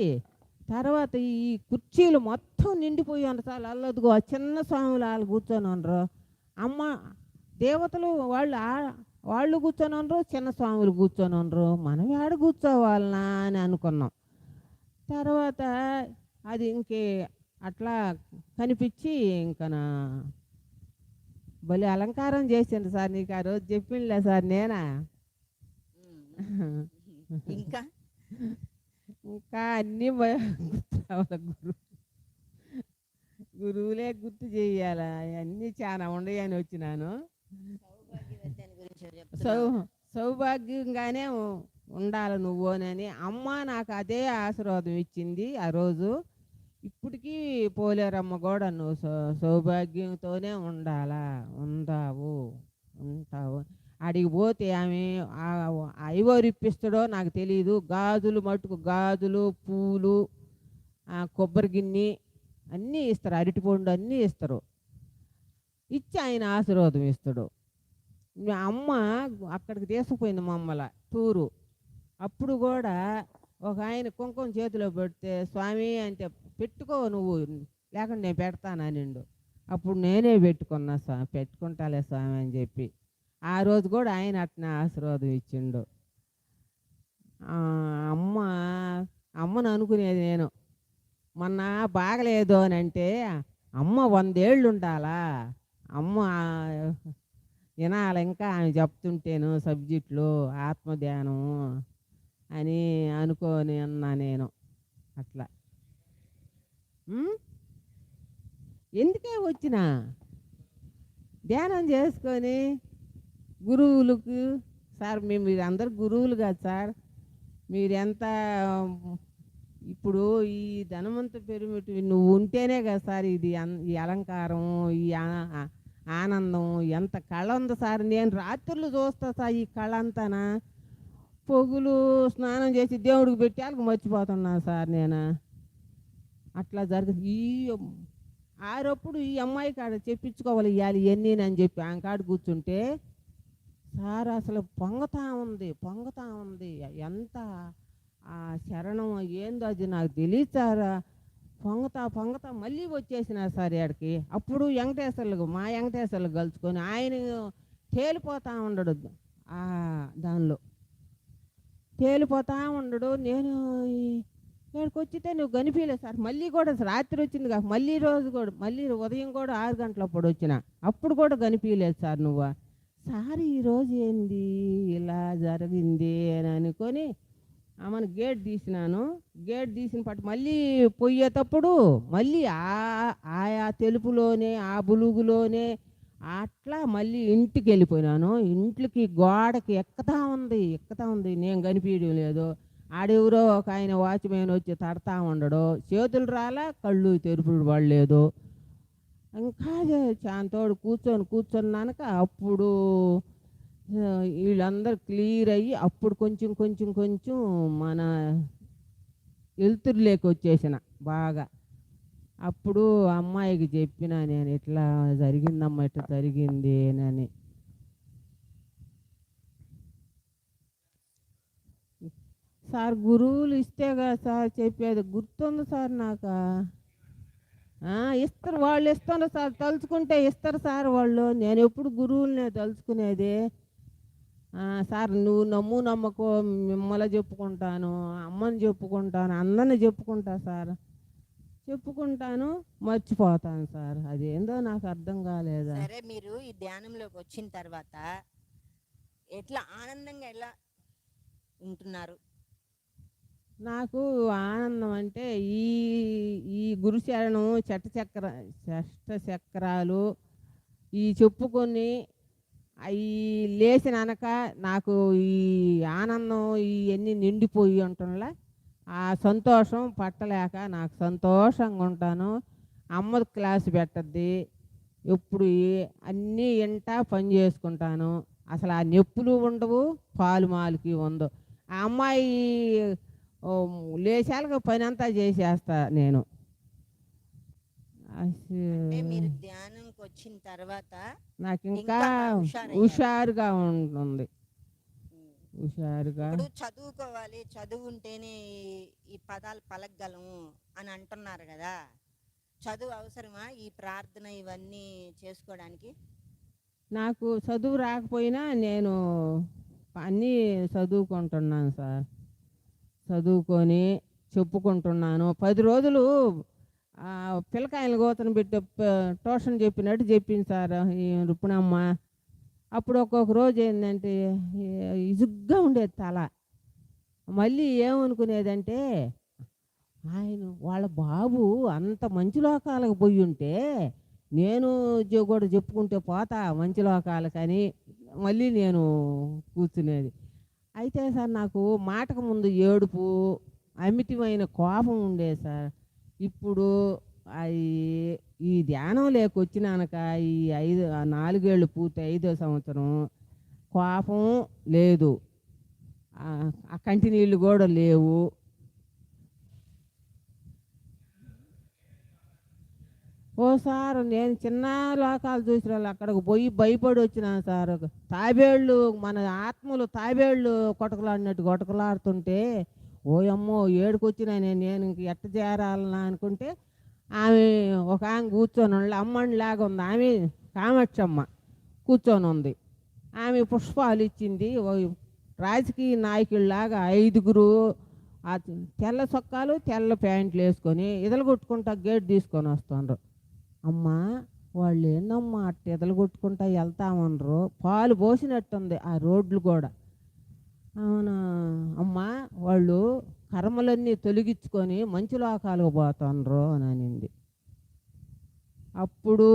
Speaker 2: తర్వాత ఈ కుర్చీలు మొత్తం నిండిపోయి సార్. అల్లదుగో చిన్న స్వాములు వాళ్ళు కూర్చొని ఉండరు. అమ్మ దేవతలు వాళ్ళు కూర్చొని ఉండరు, చిన్న స్వాములు కూర్చొని ఉండరు. మనం ఏడ కూర్చోవాలనా అని అనుకున్నాం. తర్వాత అది ఇంకే అట్లా కనిపించి ఇంకా భలే అలంకారం చేసిండు సార్. నీకు ఆ రోజు చెప్పిండిలే సార్ నేనా.
Speaker 1: ఇంకా
Speaker 2: ఇంకా అన్నీ గుర్తు రావాలి. గురువులే గుర్తు చెయ్యాలా. అన్నీ చాలా ఉండయని వచ్చినాను. సౌభాగ్యంగానే ఉండాలి నువ్వునని అమ్మ నాకు అదే ఆశీర్వాదం ఇచ్చింది ఆ రోజు. ఇప్పటికీ పోలేరమ్మ కూడా నువ్వు సౌభాగ్యంతోనే ఉండాలా, ఉంటావు. అడిగి పోతే ఆమె ఐవోరు ఇప్పిస్తాడో నాకు తెలియదు. గాజులు మటుకు గాజులు, పూలు, కొబ్బరి గిన్నె అన్నీ ఇస్తారు. అరటిపండు అన్నీ ఇస్తారు. ఇచ్చి ఆయన ఆశీర్వాదం ఇస్తాడు. అమ్మ అక్కడికి తీసుకుపోయింది మమ్మల్ని టూరు. అప్పుడు కూడా ఒక ఆయన కుంకుమ చేతిలో పెడితే స్వామి అంటే పెట్టుకో నువ్వు లేకుండా నేను పెడతాననిండు. అప్పుడు నేనే పెట్టుకున్నా స్వామి. పెట్టుకుంటాలే స్వామి అని చెప్పి ఆ రోజు కూడా ఆయన అట్నే ఆశీర్వాదం ఇచ్చిండు. అమ్మను అనుకునేది నేను. మొన్న బాగలేదు అని అంటే అమ్మ 100 ఏళ్ళు ఉండాలా, అమ్మ వినాలి ఇంకా ఆమె చెప్తుంటేను సబ్జెక్టులు ఆత్మధ్యానం అని అనుకొని అన్నా నేను. అట్లా ఎందుకే వచ్చినా ధ్యానం చేసుకొని గురువులకు సార్ మీరు అందరు గురువులు కాదు సార్. మీరు ఎంత ఇప్పుడు ఈ ధనవంత పిరమిడ్ నువ్వు ఉంటేనే కదా సార్ ఇది ఈ అలంకారం, ఈ ఆనందం ఎంత కళ ఉంది సార్. నేను రాత్రులు చూస్తా సార్ ఈ కళ అంతానా. పొగులు స్నానం చేసి దేవుడికి పెట్టి వాళ్ళకి మర్చిపోతున్నాను సార్ నేను. అట్లా జరుగుతుంది. ఈ ఆరప్పుడు ఈ అమ్మాయి కాడ చెప్పించుకోవాలి ఇవ్వాలి ఇవన్నీ అని చెప్పి ఆమె కాడ కూర్చుంటే సార్ అసలు పొంగతా ఉంది. ఎంత ఆ శరణం ఏందో అది నాకు తెలియదు సార్. పొంగతా మళ్ళీ వచ్చేసినారు సార్ ఇక్కడికి. అప్పుడు మా వెంకటేశ్వర్లు కలుసుకొని ఆయన తేలిపోతూ ఉండడు. దానిలో తేలిపోతూ ఉండడు. నేను ఇక్కడికి వచ్చితే నువ్వు కనిపించలేదు సార్. మళ్ళీ కూడా రాత్రి వచ్చింది కాక మళ్ళీ రోజు కూడా మళ్ళీ ఉదయం కూడా 6 గంటలప్పుడు వచ్చిన. అప్పుడు కూడా కనిపించలేదు సార్ నువ్వు. సార్ ఈరోజు ఏంది ఇలా జరిగింది అని అనుకొని ఆమెను గేట్ తీసినాను. గేట్ తీసిన పట్టు మళ్ళీ పోయేటప్పుడు మళ్ళీ ఆయా తెలుపులోనే ఆ బులుగులోనే అట్లా మళ్ళీ ఇంటికి వెళ్ళిపోయినాను. ఇంట్లోకి గోడకి ఎక్కుతా ఉంది. నేను కనిపించడం లేదు. ఆడెవరో ఒక ఆయన వాచ్మెన్ వచ్చి తడతా ఉండడు. చేతులు రాలా, కళ్ళు తెరుపులు పడలేదు. ఇంకా చాంతోడు కూర్చొన్నాక అప్పుడు వీళ్ళందరూ క్లియర్ అయ్యి అప్పుడు కొంచెం మన వెలుతురులోకి వచ్చేసిన బాగా. అప్పుడు అమ్మాయికి చెప్పిన నేను ఇట్లా జరిగిందమ్మా, ఇట్లా జరిగింది అని. సార్ గురువులు ఇస్తే కదా సార్ చెప్పేది. గుర్తుంది సార్ నాకు. ఇస్తారు వాళ్ళు, ఇస్తారు సార్. తలుచుకుంటే ఇస్తారు సార్ వాళ్ళు. నేను ఎప్పుడు గురువులనే తలుచుకునేది. సార్ నువ్వు నమ్ము నమ్మకో మిమ్మల్ని చెప్పుకుంటాను, అమ్మని చెప్పుకుంటాను, అందరిని చెప్పుకుంటా సార్. చెప్పుకుంటాను, మర్చిపోతాను సార్. అదేందో నాకు అర్థం కాలేదా.
Speaker 1: సరే, మీరు ఈ ధ్యానంలోకి వచ్చిన తర్వాత ఎట్లా ఆనందంగా ఎలా ఉంటున్నారు?
Speaker 2: నాకు ఆనందం అంటే ఈ ఈ గురుశరణం చెష్ట చక్రాలు ఈ చెప్పుకొని అవి లేచిననక నాకు ఈ ఆనందం ఇవన్నీ నిండిపోయి ఉంటుండలా. ఆ సంతోషం పట్టలేక నాకు సంతోషంగా ఉంటాను. అమ్మ క్లాసు పెట్టద్ది ఎప్పుడు అన్నీ ఇంటా పని చేసుకుంటాను. అసలు ఆ నొప్పులు ఉండవు, పాలు మాలికి ఉండవు. ఆ అమ్మాయి ఓ లేచాలుగా పని అంతా చేసేస్తా నేను.
Speaker 1: అంటే మీరు ధ్యానంకి వచ్చిన తర్వాత
Speaker 2: నాకు ఇంకా
Speaker 1: ఇంకా హుషారయ్యారు.
Speaker 2: హుషారుగా ఉంటుంది.
Speaker 1: ఉమ్.
Speaker 2: హుషారుగా
Speaker 1: ఇప్పుడు చదువుకోవాలి, చదువుంటేనే ఈ పదాలు పలకగలము అని అంటున్నారు కదా. చదువు అవసరమా ఈ ప్రార్థన ఇవన్నీ చేసుకోవడానికి?
Speaker 2: నాకు చదువు రాకపోయినా నేను అన్నీ చదువుకుంటున్నాను సార్. చదువుకొని చెప్పుకుంటున్నాను. 10 రోజులు పిల్లకాయలు గోతను పెట్టి ట్యూషన్ చెప్పినట్టు చెప్పింది సార్ ఈ రుప్పునమ్మ. అప్పుడు ఒక్కొక్క రోజు ఏంటంటే ఇజుగ్గా ఉండేది తల. మళ్ళీ ఏమనుకునేదంటే ఆయన వాళ్ళ బాబు అంత మంచి లోకాలకు పోయి ఉంటే నేను కూడా చెప్పుకుంటే పోతా మంచి లోకాలకని మళ్ళీ నేను కూర్చునేది. అయితే సార్ నాకు మాటకు ముందు ఏడుపు, అమితమైన కోపం ఉండేది సార్. ఇప్పుడు అవి ఈ ధ్యానం లేకొచ్చినాక ఈ 4 ఏళ్ళు పూర్తి 5వ సంవత్సరం కోపం లేదు, ఆ కంటి నీళ్ళు కూడా లేవు. ఓసారి నేను చిన్న లోకాలు చూసిన వాళ్ళు అక్కడికి పోయి భయపడి వచ్చినాను సార్. తాబేళ్ళు మన ఆత్మలు తాబేళ్ళు కొటకలాడినట్టు కొటకలాడుతుంటే ఓయమ్మో ఏడుకొచ్చినా నేను ఇంక ఎట్ట చేరాలన్నా అనుకుంటే ఆమె ఒక ఆమె కూర్చొని ఉండి అమ్మని లాగా ఉంది. ఆమె కామాక్షమ్మ కూర్చొని ఉంది. ఆమె పుష్పాలు ఇచ్చింది. రాజకీయ నాయకుల్లాగా 5గురు ఆ తెల్ల చొక్కాలు తెల్ల ప్యాంట్లు వేసుకొని ఇదలు కొట్టుకుంటా గేట్ తీసుకొని వస్తుండ్రు. అమ్మా వాళ్ళు ఏందమ్మా అట్ట ఎదలు కొట్టుకుంటా వెళ్తామన్నారు, పాలు పోసినట్టుంది ఆ రోడ్లు కూడా. అవునా అమ్మా, వాళ్ళు కర్మలన్నీ తొలగించుకొని మంచి లోకాలకు పోతుండ్రు అని అనింది. అప్పుడు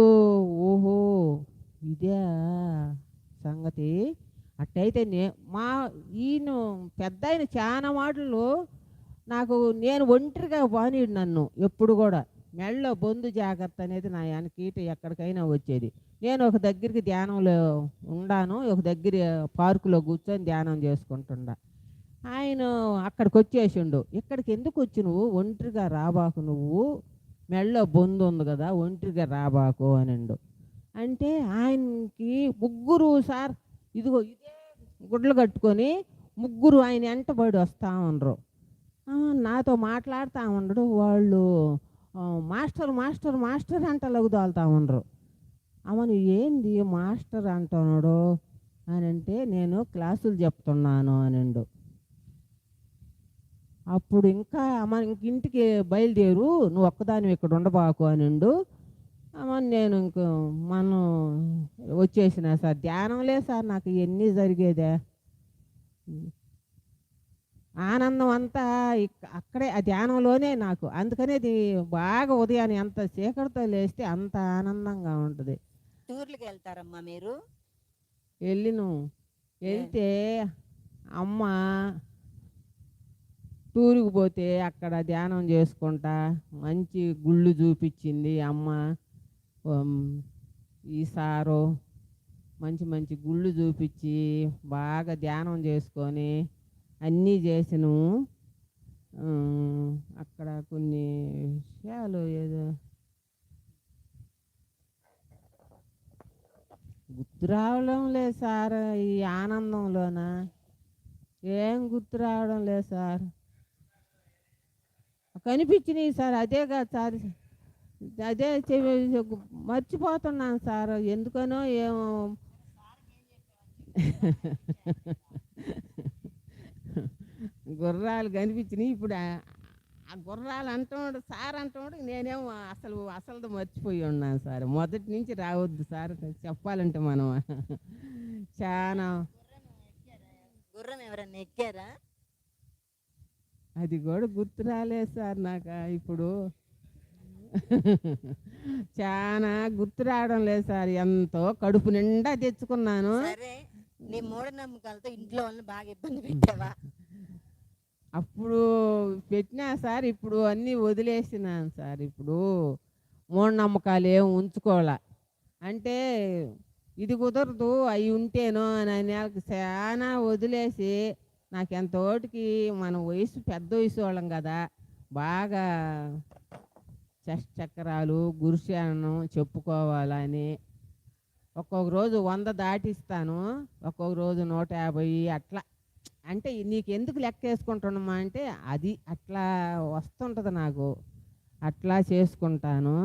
Speaker 2: ఓహో ఇదే సంగతి. అట్టయితే మా ఈయన పెద్ద ఆయన చాలా మాటలు నాకు నేను ఒంటరిగా బానీడు నన్ను ఎప్పుడు కూడా. మెళ్ళో బొందు జాగ్రత్త అనేది నా వెనకీట ఎక్కడికైనా వచ్చేది. నేను ఒక దగ్గరికి ధ్యానంలో ఉండాను, ఒక దగ్గర పార్కులో కూర్చొని ధ్యానం చేసుకుంటుండా. ఆయన అక్కడికి వచ్చేసిండు. ఇక్కడికి ఎందుకు వచ్చి నువ్వు ఒంటరిగా రాబాకు, నువ్వు మెళ్ళో బొందు ఉంది కదా ఒంటరిగా రాబాకు అనిండు. అంటే ఆయనకి 3 సార్ ఇదిగో ఇదే గుడ్లు కట్టుకొని 3 ఆయన వెంటబడి వస్తూ ఉండరు. నాతో మాట్లాడుతూ ఉండడు. వాళ్ళు మాస్టర్ మాస్టర్ మాస్టర్ అంట లగుదాలుతూ ఉండరు. అమ్మను ఏంది మాస్టర్ అంటున్నాడు అని అంటే నేను క్లాసులు చెప్తున్నాను అనిండు. అప్పుడు ఇంకా అమ్మ ఇంటికి బయలుదేరు, నువ్వు ఒక్కదాని ఇక్కడ ఉండబాకు అనిండు. అమ్మ నేను ఇంక మనం వచ్చేసిన సార్. ధ్యానం లేదు సార్ నాకు ఇవన్నీ జరిగేదే. ఆనందం అంతా అక్కడే ఆ ధ్యానంలోనే నాకు. అందుకనే ఇది బాగా ఉదయాన్నే ఎంత చీకటితో లేస్తే అంత ఆనందంగా ఉంటుంది.
Speaker 1: టూర్లకు వెళ్తారమ్మా మీరు?
Speaker 2: వెళ్తే అమ్మ టూరుకు పోతే అక్కడ ధ్యానం చేసుకుంటా మంచి గుళ్ళు చూపించింది అమ్మ. ఈసారు మంచి మంచి గుళ్ళు చూపించి బాగా ధ్యానం చేసుకొని అన్నీ చేసిను. అక్కడ కొన్ని విషయాలు ఏదో గుర్తు రావడం లేదు సార్. ఈ ఆనందంలోన ఏం గుర్తు రావడం లేదు సార్. కనిపించినాయి సార్, అదే కాదు సార్, అదే మర్చిపోతున్నాను సార్ ఎందుకనో ఏమో. గుర్రాలు కనిపించినాయి ఇప్పుడు ఆ గుర్రాలు అంటున్నాడు సార్ అంటున్నాడు నేనేమో అసలు మర్చిపోయి ఉన్నాను సార్ మొదటి నుంచి రావద్దు సార్ చెప్పాలంటే మనం చాలా
Speaker 1: గుర్రం ఎవరన్నా ఎక్కారా?
Speaker 2: అది కూడా గుర్తు రాలేదు సార్ నాకు ఇప్పుడు చాలా గుర్తు రావడం లేదు సార్ ఎంతో కడుపు నిండా తెచ్చుకున్నాను
Speaker 1: సరే, నీ మూఢనమ్మకాలతో ఇంట్లో వాళ్ళని బాగా ఇబ్బంది పెట్టావా?
Speaker 2: అప్పుడు పెట్టినా సార్ ఇప్పుడు అన్నీ వదిలేసినాను సార్ ఇప్పుడు మూఢనమ్మకాలు ఏం ఉంచుకోవాలా అంటే ఇది కుదరదు అవి ఉంటేనో అని నెలకు చాలా వదిలేసి నాకు ఎంతోటికి మన వయసు పెద్ద వయసు వాళ్ళం కదా బాగా చక్రాలు గురుశానం చెప్పుకోవాలని ఒక్కొక్క రోజు 100 దాటిస్తాను ఒక్కొక్క రోజు 150 అట్లా అంటే నీకు ఎందుకు లెక్క వేసుకుంటున్నామా అంటే అది అట్లా వస్తుంటుంది నాకు అట్లా చేసుకుంటాను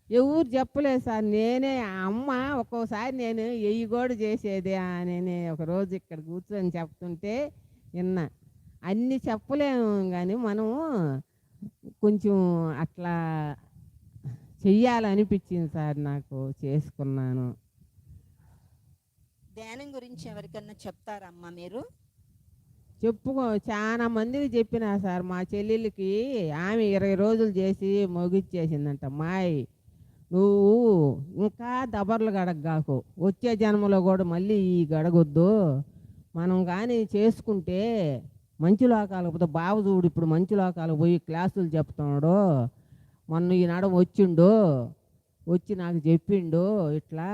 Speaker 2: ఎవరు చెప్పలేదు సార్ నేనే అమ్మ ఒక్కోసారి నేను ఎయ్యి కూడా చేసేది అని ఒకరోజు ఇక్కడ కూర్చొని చెప్తుంటే విన్నా అన్నీ చెప్పలేము కానీ మనము కొంచెం అట్లా చెయ్యాలనిపించింది సార్ నాకు చేసుకున్నాను
Speaker 1: ధ్యానం గురించి ఎవరికన్నా చెప్తారమ్మా మీరు?
Speaker 2: చాలా మందికి చెప్పినా సార్ మా చెల్లెలకి ఆమె 20 రోజులు చేసి మొగిచ్చేసిందంట మాయ్ నువ్వు ఇంకా దబర్లు గడగగాకు వచ్చే జన్మలో కూడా మళ్ళీ ఈ గడగొద్దు మనం కానీ చేసుకుంటే మంచి లోకాలకు పోతే బావ చూడు ఇప్పుడు మంచి లోకాలకు పోయి క్లాసులు చెప్తున్నాడు మొన్న ఈనాడు వచ్చి నాకు చెప్పిండు ఇట్లా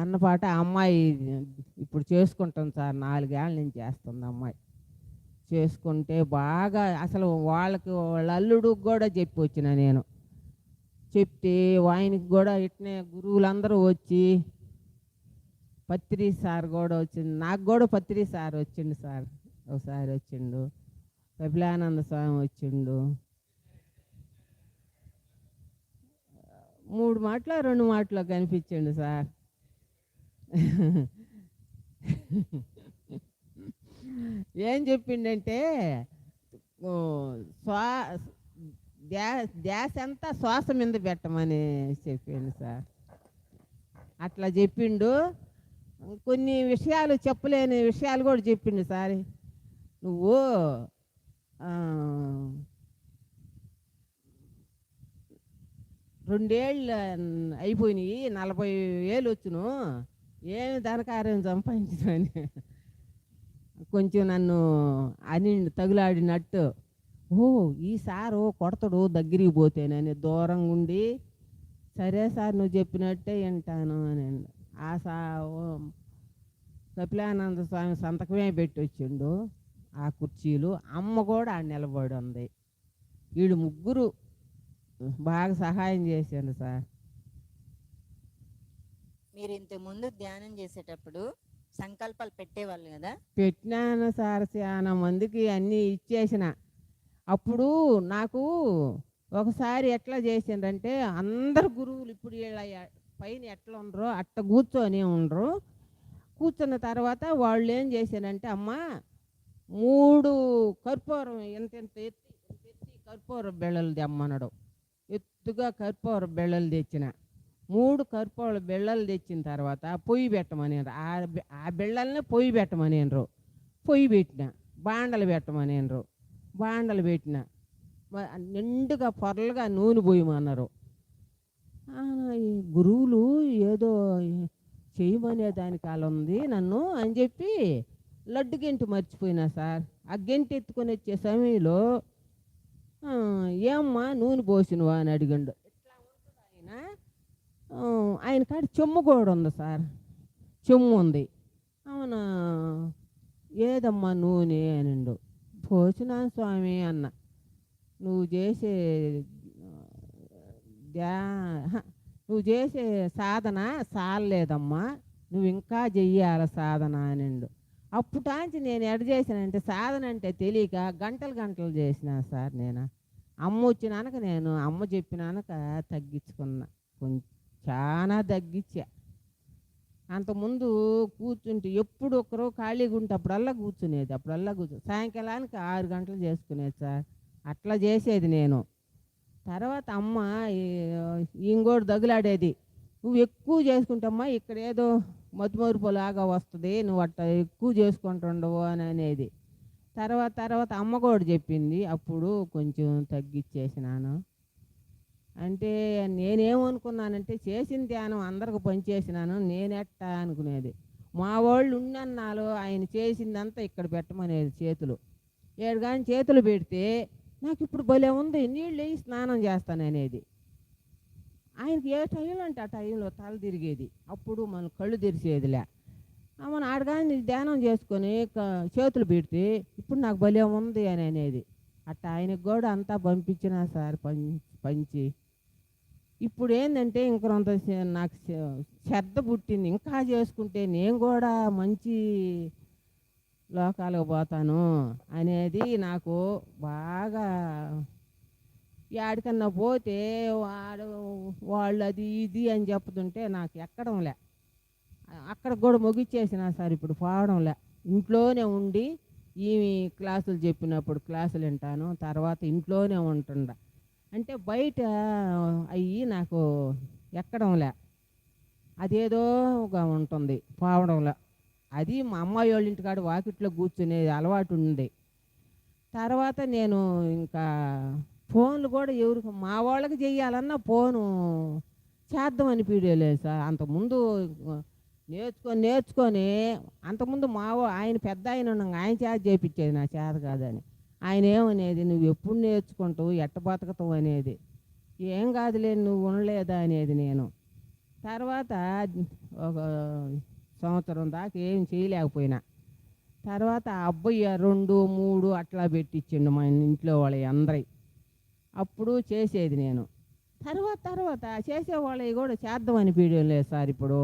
Speaker 2: అన్నపాట అమ్మాయి ఇప్పుడు చేసుకుంటాం సార్ 4 ఏళ్ళ నుంచి చేస్తుంది అమ్మాయి చేసుకుంటే బాగా అసలు వాళ్ళ అల్లుడికి కూడా చెప్పి వచ్చిన నేను చెప్తే ఆయనకి కూడా ఇట్నే గురువులందరూ వచ్చి పత్రి సార్ కూడా వచ్చింది నాకు కూడా పత్రి సార్ వచ్చిండు సార్ ఒకసారి వచ్చిండు కపిలానంద స్వామి వచ్చిండు 3 మాటలో 2 మాటలో కనిపించండు సార్ ఏం చెప్పిండంటే ధ్యాస అంతా శ్వాస మీద పెట్టమని చెప్పిండు సార్ అట్లా చెప్పిండు కొన్ని విషయాలు చెప్పలేని విషయాలు కూడా చెప్పిండు సార్ నువ్వు 2 ఏళ్ళు అయిపోయినాయి 40,000 వచ్చును ఏమి ధనకార్యం సంపాదించమని కొంచెం నన్ను అని తగులాడినట్టు ఈ సారు కొడతాడు దగ్గరికి పోతేనని దూరంగా ఉండి సరే సార్ నువ్వు చెప్పినట్టే వింటాను అని కపిలానంద స్వామి సంతకమే పెట్టి వచ్చిండు ఆ కుర్చీలు అమ్మ కూడా ఆడ నిలబడి ఉంది వీళ్ళు ముగ్గురు బాగా సహాయం చేశాను సార్
Speaker 1: మీరు ఇంతకుముందు ధ్యానం చేసేటప్పుడు సంకల్పాలు పెట్టేవాళ్ళు కదా?
Speaker 2: పెట్టినాను సార్ చాలా మందికి అన్నీ ఇచ్చేసిన అప్పుడు నాకు ఒకసారి ఎట్లా చేసిండ్రంటే అందరు గురువులు ఇప్పుడు పైన ఎట్లా ఉండరు అట్ట కూర్చొని ఉండరు కూర్చున్న తర్వాత వాళ్ళు ఏం చేశారంటే అమ్మ 3 కర్పూరం ఎంత ఎత్తి కర్పూర బెళ్ళలు తెమ్మన్నాడు ఎత్తుగా కర్పూర బెళ్ళలు తెచ్చిన 3 కర్పూర బెళ్ళలు తెచ్చిన తర్వాత పొయ్యి పెట్టమనేరు ఆ బెళ్ళల్ని పొయ్యి పెట్టమనేరు పొయ్యి పెట్టిన బాండలు పెట్టమనేరు బాండలు పెట్టిన నిండుగా పొరలుగా నూనె పోయమన్నారు గురువులు ఏదో చేయమనే దానికి అలా ఉంది నన్ను అని చెప్పి లడ్డు గెంటి మర్చిపోయినా సార్ ఆ గెంటి ఎత్తుకొని వచ్చే సమయంలో ఏమ్మా నూనె పోసినవా అని అడిగండు ఎట్లా ఉంటుంది ఆయన కాడ చెమ్ము కూడా ఉంది సార్ చెమ్ము ఉంది అవునా ఏదమ్మా నూనె అనిండు పోసినా స్వామి అన్న నువ్వు చేసే సాధన చాలలేదమ్మా నువ్వు ఇంకా చెయ్యాలి సాధన అనిండు అప్పుటాంచి నేను ఎడ చేశానంటే సాధన అంటే తెలియక గంటలు చేసిన సార్ నేను అమ్మ వచ్చినాక నేను అమ్మ చెప్పినాక తగ్గించుకున్నా కొంచెం చాలా తగ్గించా అంతకుముందు కూర్చుంటే ఎప్పుడు ఒకరు ఖాళీగా ఉంటే అప్పుడల్లా సాయంకాలానికి 6 గంటలు చేసుకునేది సార్. అట్లా చేసేది నేను. తర్వాత అమ్మ ఇంకోటి దగులాడేది. నువ్వు ఎక్కువ చేసుకుంటమ్మా ఇక్కడ ఏదో మతుమరుపులాగా వస్తుంది, నువ్వు అట్లా ఎక్కువ చేసుకుంటుండవు అని అనేది. తర్వాత అమ్మ కూడా చెప్పింది. అప్పుడు కొంచెం తగ్గిచ్చేసినాను. అంటే నేనేమనుకున్నానంటే చేసిన ధ్యానం అందరికి పనిచేసినాను, నేనెట్టా అనుకునేది. మా వాళ్ళు ఉన్నన్నాళ్ళు ఆయన చేసిందంతా ఇక్కడ పెట్టమనేది చేతులు. ఏడు కానీ చేతులు పెడితే నాకు ఇప్పుడు భలే ఉంది, నీళ్ళు వేసి స్నానం చేస్తాననేది. ఆయనకి ఏ టైంలో అంటే ఆ టైంలో తల తిరిగేది. అప్పుడు మన కళ్ళు తెరిచేదిలే. మన ఆడగాని ధ్యానం చేసుకొని చేతులు పెడితే ఇప్పుడు నాకు భలే ఉంది అని అనేది. అట్లా ఆయనకు కూడా అంతా పంపించినా సార్ పంచి. ఇప్పుడు ఏంటంటే ఇంకొంత నాకు శ్రద్ధ పుట్టింది. ఇంకా చేసుకుంటే నేను కూడా మంచి లోకాలకు పోతాను అనేది నాకు బాగా. యాడికన్నా పోతే వాళ్ళు అది ఇది అని చెప్తుంటే నాకు ఎక్కడంలే. అక్కడ కూడా ముగిచ్చేసిన సార్ ఇప్పుడు పోవడంలే. ఇంట్లోనే ఉండి ఈమె క్లాసులు చెప్పినప్పుడు క్లాసులు వింటాను, తర్వాత ఇంట్లోనే ఉంటుండ. అంటే బయట అయ్యి నాకు ఎక్కడంలే, అదేదోగా ఉంటుంది పోవడంలే. అది మా అమ్మాయి వాళ్ళ ఇంటికాడ వాకిట్లో కూర్చునేది అలవాటు ఉంది. తర్వాత నేను ఇంకా ఫోన్లు కూడా ఎవరికి మా వాళ్ళకి చెయ్యాలన్నా ఫోను చేద్దామని పీడియలేదు సార్. అంతకుముందు నేర్చుకొని అంతకుముందు ఆయన పెద్ద ఆయన ఉన్నాక ఆయన చేత చేయించేది, నా చేత కాదని. ఆయన ఏమనేది, నువ్వు ఎప్పుడు నేర్చుకుంటావు, ఎట్ట బతకతావు అనేది. ఏం కాదులే నువ్వు ఉండలేదా అనేది నేను. తర్వాత ఒక సంవత్సరం దాకా ఏం చేయలేకపోయినా. తర్వాత అబ్బాయి 2, 3 అట్లా పెట్టించిండు మా ఇంట్లో వాళ్ళ అందరి. అప్పుడు చేసేది నేను. తర్వాత చేసేవాళ్ళవి కూడా చేద్దామని పీడియం లేదు సార్. ఇప్పుడు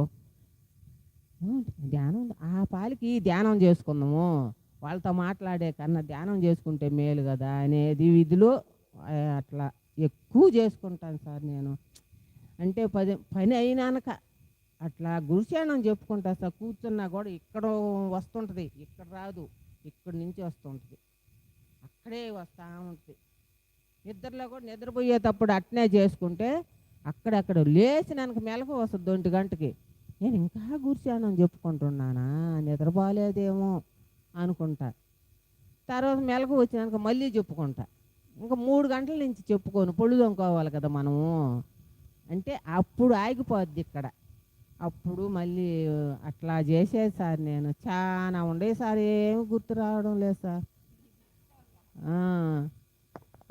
Speaker 2: ధ్యానం ఆ పాలికి ధ్యానం చేసుకుందాము, వాళ్ళతో మాట్లాడే కన్నా ధ్యానం చేసుకుంటే మేలు కదా అనేది విధిలో అట్లా ఎక్కువ చేసుకుంటాను సార్ నేను. అంటే పని అయినాక అట్లా గురుశానం చెప్పుకుంటా సార్. కూర్చున్నా కూడా ఇక్కడ వస్తుంటుంది, ఇక్కడ రాదు, ఇక్కడి నుంచి వస్తుంటుంది, అక్కడే వస్తూ ఉంటుంది. నిద్రలో కూడా నిద్రపోయేటప్పుడు అట్నే చేసుకుంటే అక్కడక్కడ లేచినాక మెలకు వస్తుంది 1 గంటకి. నేను ఇంకా గురుశానం చెప్పుకుంటున్నానా, నిద్రపోలేదేమో అనుకుంటా. తర్వాత మెలకు వచ్చినాక మళ్ళీ చెప్పుకుంటా. ఇంకా 3 గంటల నుంచి చెప్పుకోను, పొళ్ళు తొంకోవాలి కదా మనము. అంటే అప్పుడు ఆగిపోద్ది ఇక్కడ. అప్పుడు మళ్ళీ అట్లా చేసేది సార్. నేను చాలా ఉండే సార్, ఏమి గుర్తు రావడం లేదు సార్.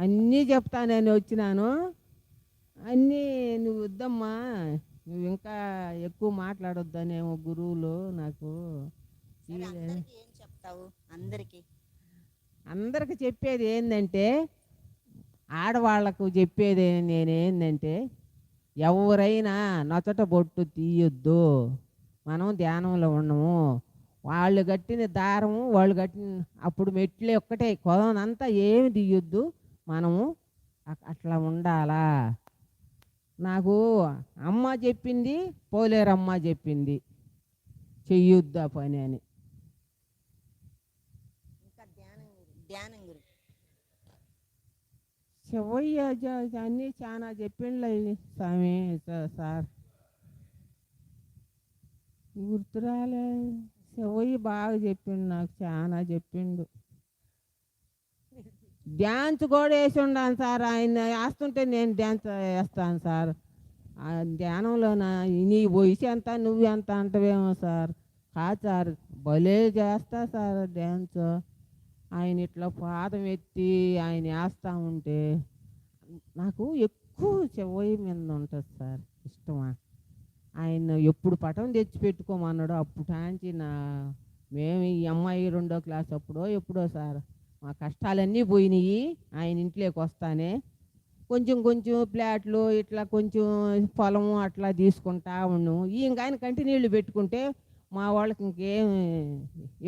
Speaker 2: అన్నీ చెప్తా నేను వచ్చినాను. అన్నీ నువ్వు వద్దమ్మా, నువ్వు ఇంకా ఎక్కువ మాట్లాడొద్దనేమో గురువులు నాకు.
Speaker 1: ఏం చెప్తావు
Speaker 2: అందరికి చెప్పేది ఏంటంటే, ఆడవాళ్లకు చెప్పేది నేనేందంటే, ఎవరైనా నొచ్చట బొట్టు తీయొద్దు, మనం ధ్యానంలో ఉండము. వాళ్ళు కట్టిన దారము వాళ్ళు కట్టిన అప్పుడు మెట్లే ఒక్కటే కొనంతా ఏమి తీయొద్దు, మనము అట్లా ఉండాలా. నాకు అమ్మ చెప్పింది, పోలేరమ్మ చెప్పింది, చెయ్యొద్దు ఆ పని అని. శివయ్య అన్నీ చాలా చెప్పిండ్లే స్వామి సార్. గుర్తురాలే. శివయ్య బాగా చెప్పిండు, నాకు చాలా చెప్పిండు. డ్యాన్స్ కూడా వేసి ఉండాను సార్. ఆయన వేస్తుంటే నేను డ్యాన్స్ వేస్తాను సార్. ధ్యానంలో నీ వయసు ఎంత, నువ్వు ఎంత అంటవేమో సార్. కాదు సార్, భలే చేస్తా సార్ డ్యాన్స్. ఆయన ఇట్లా పాదం ఎత్తి ఆయన వేస్తూ ఉంటే నాకు ఎక్కువ చెవయ్య మీద ఉంటుంది సార్ ఇష్టమా. ఆయన ఎప్పుడు పటం తెచ్చి పెట్టుకోమన్నాడో అప్పుడు ఆంచి మేము ఈ అమ్మాయి 2వ క్లాస్ అప్పుడో ఎప్పుడో సార్ మా కష్టాలన్నీ పోయినాయి. ఆయన ఇంట్లోకి వస్తానే కొంచెం ఫ్లాట్లు ఇట్లా కొంచెం పొలము అట్లా తీసుకుంటా ఉన్నాము. ఆయన కంటి నీళ్ళు పెట్టుకుంటే మా వాళ్ళకి ఇంకేం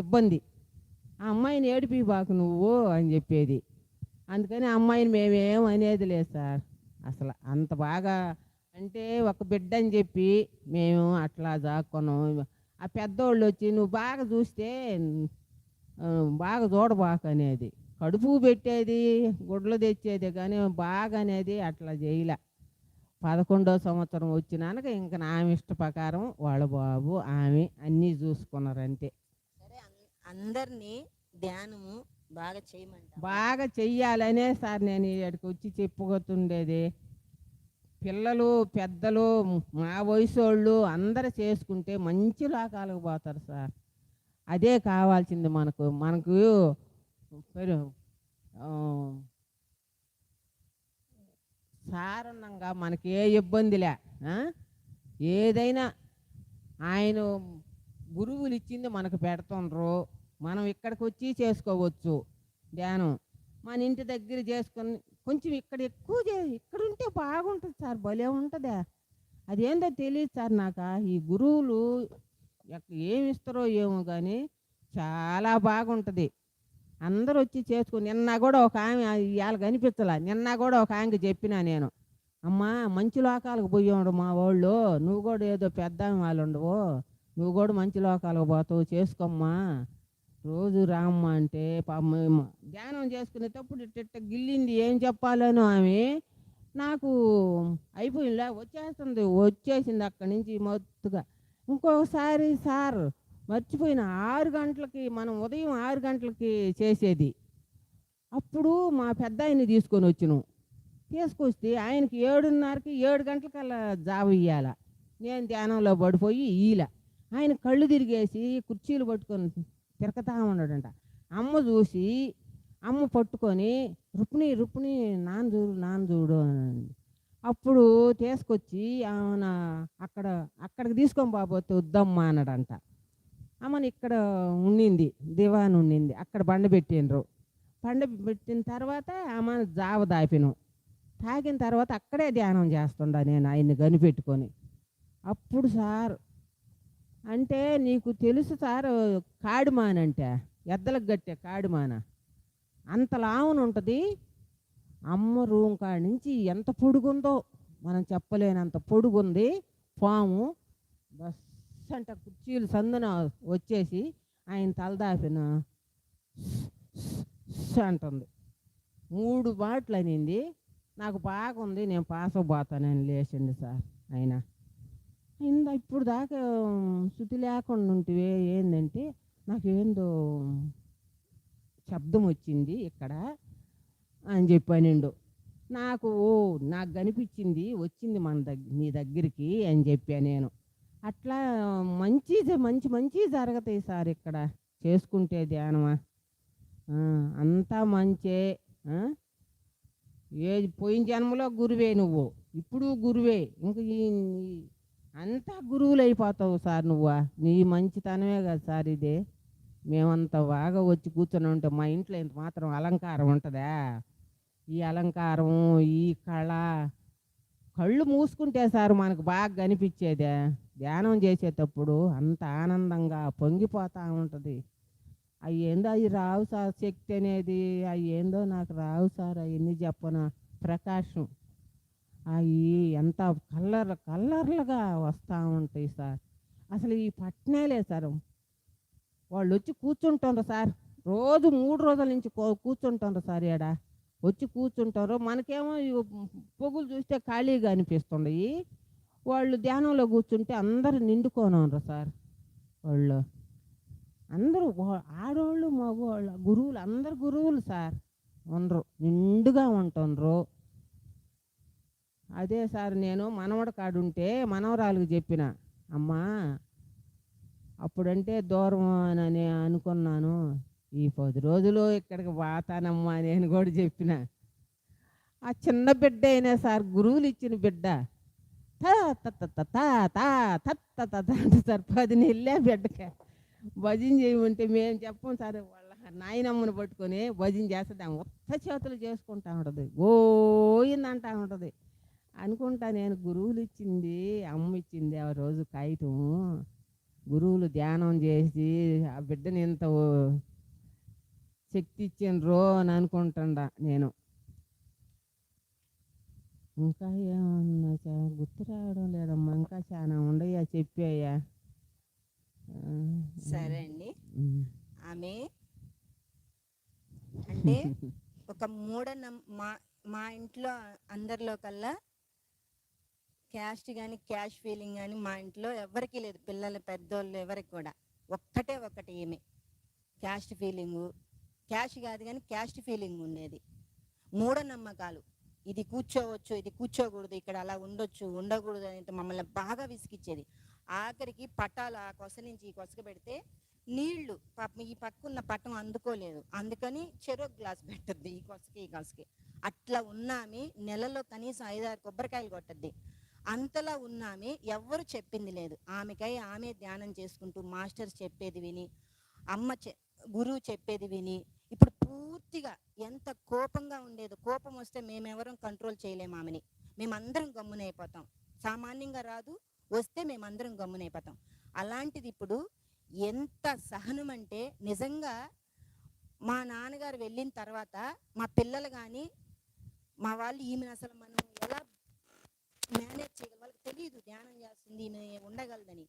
Speaker 2: ఇబ్బంది. ఆ అమ్మాయిని ఏడిపి బాకు నువ్వు అని చెప్పేది. అందుకని అమ్మాయిని మేమేం అనేది లేదు సార్. అసలు అంత బాగా అంటే ఒక బిడ్డ అని చెప్పి మేము అట్లా దాక్కున్నాం. ఆ పెద్దోళ్ళు వచ్చి నువ్వు బాగా చూస్తే బాగా చూడబాక అనేది. కడుపు పెట్టేది, గుడ్లు తెచ్చేది కానీ బాగా అనేది అట్లా చేయలే. 11వ సంవత్సరం వచ్చినాక ఇంక నా ఇష్ట ప్రకారం వాళ్ళ బాబు ఆమె అన్నీ చూసుకున్నారు అంతే.
Speaker 1: సరే, అందరినీ ధ్యానము బాగా చేయమంటావా?
Speaker 2: బాగా చెయ్యాలనే సార్ నేను ఇక్కడికి వచ్చి చెప్పుకొస్తుండేది. పిల్లలు పెద్దలు మా వయసు వాళ్ళు అందరూ చేసుకుంటే మంచి లోకాలకు పోతారు సార్. అదే కావాల్సింది మనకు. మనకు ఆ, సాధారణంగా మనకి ఏ ఇబ్బందిలే. ఆ? ఏదైనా ఆయన గురువులు ఇచ్చింది మనకు పెడుతుండ్రు. మనం ఇక్కడికి వచ్చి చేసుకోవచ్చు ధ్యానం. మన ఇంటి దగ్గర చేసుకొని కొంచెం ఇక్కడ ఎక్కువ ఇక్కడ ఉంటే బాగుంటుంది సార్, భలే ఉంటుందా. అదేందో తెలియదు సార్ నాకు. ఈ గురువులు ఏమి ఇస్తారో ఏమో కానీ చాలా బాగుంటుంది. అందరూ వచ్చి చేసుకుని నిన్న కూడా ఒక ఆమె ఇవాళ కనిపించలే. నిన్న కూడా ఒక ఆమెకి చెప్పినా నేను, అమ్మా మంచి లోకాలకు పోయేవాడు మా వాళ్ళు, నువ్వు కూడా ఏదో పెద్ద వాళ్ళు ఉండవు, నువ్వు కూడా మంచి లోకాలకు పోతావు, చేసుకోమ్మా రోజు రామ్మా అంటే ధ్యానం చేసుకునేటప్పుడు ఇట్ట గిల్లింది. ఏం చెప్పాలను ఆమె నాకు అయిపోయిందా వచ్చేసింది అక్కడి నుంచి మొత్తుగా. ఇంకొకసారి సార్ మర్చిపోయిన 6 గంటలకి మనం ఉదయం 6 గంటలకి చేసేది. అప్పుడు మా పెద్ద ఆయన్ని తీసుకొస్తే ఆయనకి 7:30కి 7 గంటలకల్లా జావ ఇయ్యాల. నేను ధ్యానంలో పడిపోయి ఈల ఆయన కళ్ళు తిరిగేసి కుర్చీలు పట్టుకొని తిరగతా ఉన్నాడంట. అమ్మ చూసి అమ్మ పట్టుకొని రుక్మిణి నాన్న చూడు అని. అప్పుడు తీసుకొచ్చి అక్కడికి తీసుకొని పోతే వద్దమ్మా అన్నాడంట. అమ్మని ఇక్కడ ఉండింది, దివాన్ ఉండింది, అక్కడ బండ పెట్టిండ్రు. పెట్టిన తర్వాత అమ్మ జావ తాగిన తర్వాత అక్కడే ధ్యానం చేస్తుండా నేను ఆయన్ని కనిపెట్టుకొని. అప్పుడు సార్ అంటే నీకు తెలుసు సార్, కాడిమాన అంటే ఎద్దలకు గట్టే కాడిమాన అంత లావున ఉంటుంది. అమ్మ రూమ్ కాడి నుంచి ఎంత పొడుగుందో మనం చెప్పలేనంత పొడుగుంది పాము. బస్ అంట కుర్చీలు సందున వచ్చేసి ఆయన తలదాపిన అంటుంది. 3 బాట్లు అనింది. నాకు బాగుంది, నేను పాస్ పోతానని లేచింది సార్ ఆయన. ఇప్పుడు దాకా శృతి లేకుండా ఉంటే ఏంటంటే నాకేందో శబ్దం వచ్చింది ఇక్కడ అని చెప్పానిండు. నాకు కనిపించింది, వచ్చింది నీ దగ్గరికి అని చెప్పా నేను. అట్లా మంచి జరుగుతాయి సార్ ఇక్కడ చేసుకుంటే ధ్యానమా. అంతా మంచే. పోయిన జన్మలో గురువే నువ్వు, ఇప్పుడు గురువే, ఇంక అంతా గురువులు అయిపోతావు సార్ నువ్వు. నీ మంచితనమే కదా సార్ ఇదే. మేమంత బాగా వచ్చి కూర్చొని ఉంటే మా ఇంట్లో ఇంత మాత్రం అలంకారం ఉంటుందా? ఈ అలంకారం, ఈ కళ్ళు మూసుకుంటే సార్ మనకు బాగా కనిపించేదే. ధ్యానం చేసేటప్పుడు అంత ఆనందంగా పొంగిపోతూ ఉంటుంది. అవి ఏందో అవి రావు సార్, శక్తి అనేది అవి ఏందో నాకు రావు సార్. అవన్నీ చెప్పను. ప్రకాశం అవి ఎంత కల్లర్లుగా వస్తూ ఉంటాయి సార్. అసలు ఈ పట్నేలే సార్. వాళ్ళు వచ్చి కూర్చుంటారు సార్, రోజు 3 రోజుల నుంచి కూర్చుంటారు సార్. ఈడ వచ్చి కూర్చుంటారు. మనకేమో పొగులు చూస్తే ఖాళీగా అనిపిస్తున్నాయి. వాళ్ళు ధ్యానంలో కూర్చుంటే అందరు నిండుకోనరు సార్. వాళ్ళు అందరూ ఆడవాళ్ళు మగవాళ్ళు గురువులు, అందరు గురువులు సార్ ఉండరు, నిండుగా ఉంటుండ్రు. అదే సార్ నేను మనవడు కాడుంటే మనవరాలకు చెప్పిన, అమ్మా అప్పుడంటే దూరం అని అనుకున్నాను, ఈ 10 రోజులు ఇక్కడికి పోతానమ్మా నేను కూడా చెప్పిన. ఆ చిన్న బిడ్డ అయినా సార్, గురువులు ఇచ్చిన బిడ్డ సార్ 10 నెలలే బిడ్డకే భజన చేయమంటే మేము చెప్పం సార్. వాళ్ళ నాయనమ్మను పట్టుకొని భజన చేస్తుంది. ఆమె ఉత్త చేతులు చేసుకుంటా ఉంటుంది, గోయిందంటా ఉంటుంది. అనుకుంటా నేను గురువులు ఇచ్చింది, అమ్మ ఇచ్చింది ఆ రోజు కాగితం. గురువులు ధ్యానం చేసి ఆ బిడ్డని ఎంత శక్తి ఇచ్చిండ్రో అని అనుకుంటుండా నేను. ఇంకా ఏమన్నా గుర్తు రావడం లేదమ్మా, ఇంకా చాలా ఉండయ్యా చెప్పాయా.
Speaker 1: సరే అండి. ఆమె అంటే ఒక మా మా ఇంట్లో అందరిలో కల్లా క్యాస్ట్ కానీ క్యాష్ ఫీలింగ్ కానీ మా ఇంట్లో ఎవరికీ లేదు, పిల్లలు పెద్దోళ్ళు ఎవరికి కూడా. ఒక్కటి ఈమె క్యాస్ట్ ఫీలింగు, క్యాష్ కాదు కానీ క్యాస్ట్ ఫీలింగ్ ఉండేది. మూఢనమ్మకాలు, ఇది కూర్చోవచ్చు ఇది కూర్చోకూడదు, ఇక్కడ అలా ఉండొచ్చు ఉండకూడదు అనేది మమ్మల్ని బాగా విసిగిచ్చేది. ఆఖరికి పట్టాలు ఆ కొస నుంచి ఈ కొసకు పెడితే నీళ్లు పాపం ఈ పక్కున్న పట్టం అందుకోలేదు, అందుకని చెరో గ్లాస్ పెట్టద్ది ఈ కొసకి. అట్లా ఉన్నామే నెలలో కనీసం 5-6 కొబ్బరికాయలు కొట్టద్ది. అంతలా ఉన్నామే ఎవ్వరు చెప్పింది లేదు. ఆమెకై ఆమె ధ్యానం చేసుకుంటూ మాస్టర్స్ చెప్పేది విని, గురువు చెప్పేది విని ఇప్పుడు పూర్తిగా ఎంత కోపంగా ఉండేదో. కోపం వస్తే మేమెవరం కంట్రోల్ చేయలేము ఆమెని, మేమందరం గమ్మునైపోతాం. సామాన్యంగా రాదు, వస్తే మేమందరం గమ్మునైపోతాం. అలాంటిది ఇప్పుడు ఎంత సహనం అంటే నిజంగా మా నాన్నగారు వెళ్ళిన తర్వాత మా పిల్లలు కానీ మా వాళ్ళు ఈమెను అసలు మనం ఎలా మేనేజ్ చేయగలం, వాళ్ళకి తెలియదు ధ్యానం చేస్తుంది ఈమె ఉండగలదని.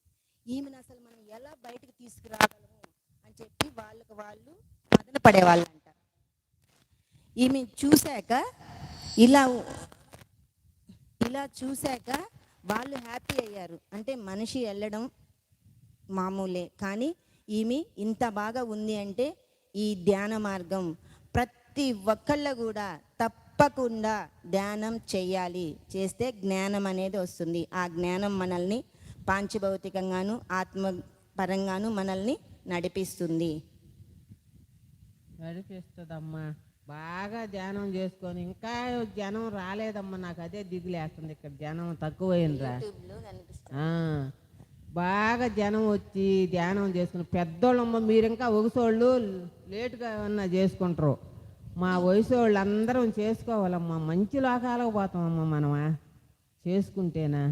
Speaker 1: ఈమెను అసలు మనం ఎలా బయటకు తీసుకురాగలము అని చెప్పి వాళ్ళకు వాళ్ళు మదన పడేవాళ్ళు అంట. ఈమె చూశాక ఇలా చూశాక వాళ్ళు హ్యాపీ అయ్యారు. అంటే మనిషి వెళ్ళడం మామూలే, కానీ ఈమె ఇంత బాగా ఉంది అంటే ఈ ధ్యాన మార్గం ప్రతి ఒక్కళ్ళ కూడా తప్పకుండా ధ్యానం చేయాలి. చేస్తే జ్ఞానం అనేది వస్తుంది. ఆ జ్ఞానం మనల్ని పాంచభౌతికంగాను ఆత్మపరంగాను మనల్ని నడిపిస్తుందమ్మా.
Speaker 2: బాగా ధ్యానం చేసుకొని ఇంకా జనం రాలేదమ్మా, నాకు అదే దిగులేస్తుంది. ఇక్కడ జనం తక్కువైందిరా. బాగా జనం వచ్చి ధ్యానం చేసుకుని పెద్దోళ్ళమ్మ, మీరు ఇంకా వయసోళ్ళు లేటుగా ఏమన్నా చేసుకుంటారు. మా వయసు వాళ్ళు అందరం చేసుకోవాలమ్మా, మంచి లోకాలకు పోతామమ్మా మనమా చేసుకుంటేనా.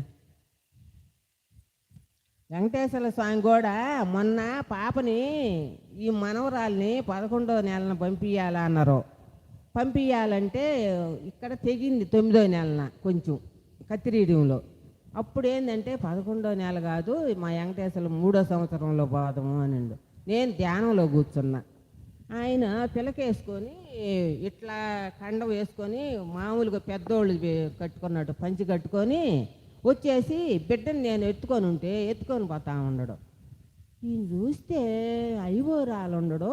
Speaker 2: వెంకటేశ్వర స్వామి కూడా మొన్న పాపని ఈ మనవరాల్ని 11వ నెలన పంపించాలన్నారు. పంపించాలంటే ఇక్కడ తెగింది 9వ నెలన కొంచెం కత్తిరీడంలో. అప్పుడు ఏంటంటే 11వ నెల కాదు, మా వెంకటేశ్వర 3వ సంవత్సరంలో పోదాము అనిండు. నేను ధ్యానంలో కూర్చున్నా. ఆయన పిలకేసుకొని ఇట్లా కండం వేసుకొని మామూలుగా పెద్దోళ్ళు కట్టుకున్నట్టు పంచి కట్టుకొని వచ్చేసి బిడ్డని నేను ఎత్తుకొని పోతా ఉండడు. ఈయన చూస్తే ఐవోరాలు ఉండడు,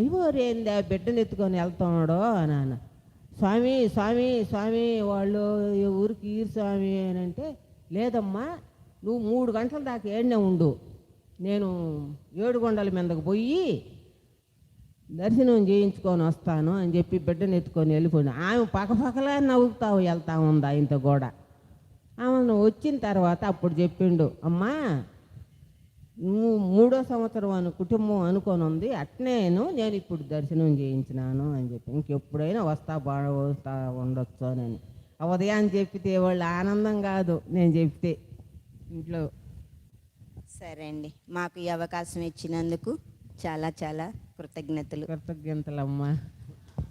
Speaker 2: ఐవోరు ఏందా బిడ్డను ఎత్తుకొని వెళ్తున్నాడు అని. స్వామి స్వామి స్వామి వాళ్ళు ఊరికి ఈరు స్వామి అని అంటే, లేదమ్మా నువ్వు 3 గంటల దాకా ఏడనే ఉండు, నేను 7 కొండల మీదకు పోయి దర్శనం చేయించుకొని వస్తాను అని చెప్పి బిడ్డను ఎత్తుకొని వెళ్ళిపోయినా. ఆమె పక్కపక్కలా నవ్వుతావు వెళ్తా ఉంది ఆయనతో కూడా. ఆమె వచ్చిన తర్వాత అప్పుడు చెప్పిండు, అమ్మా నువ్వు 3వ సంవత్సరం కుటుంబం అనుకొని ఉంది, అట్నేను నేను ఇప్పుడు దర్శనం చేయించినాను అని చెప్పి, ఇంకెప్పుడైనా వస్తా ఉండొచ్చు అని. ఉదయాన్ని చెప్పితే వాళ్ళు ఆనందం కాదు నేను చెప్తే ఇంట్లో.
Speaker 1: సరే అండి, మాకు ఈ అవకాశం ఇచ్చినందుకు చాలా చాలా కృతజ్ఞతలు.
Speaker 2: కృతజ్ఞతలమ్మా.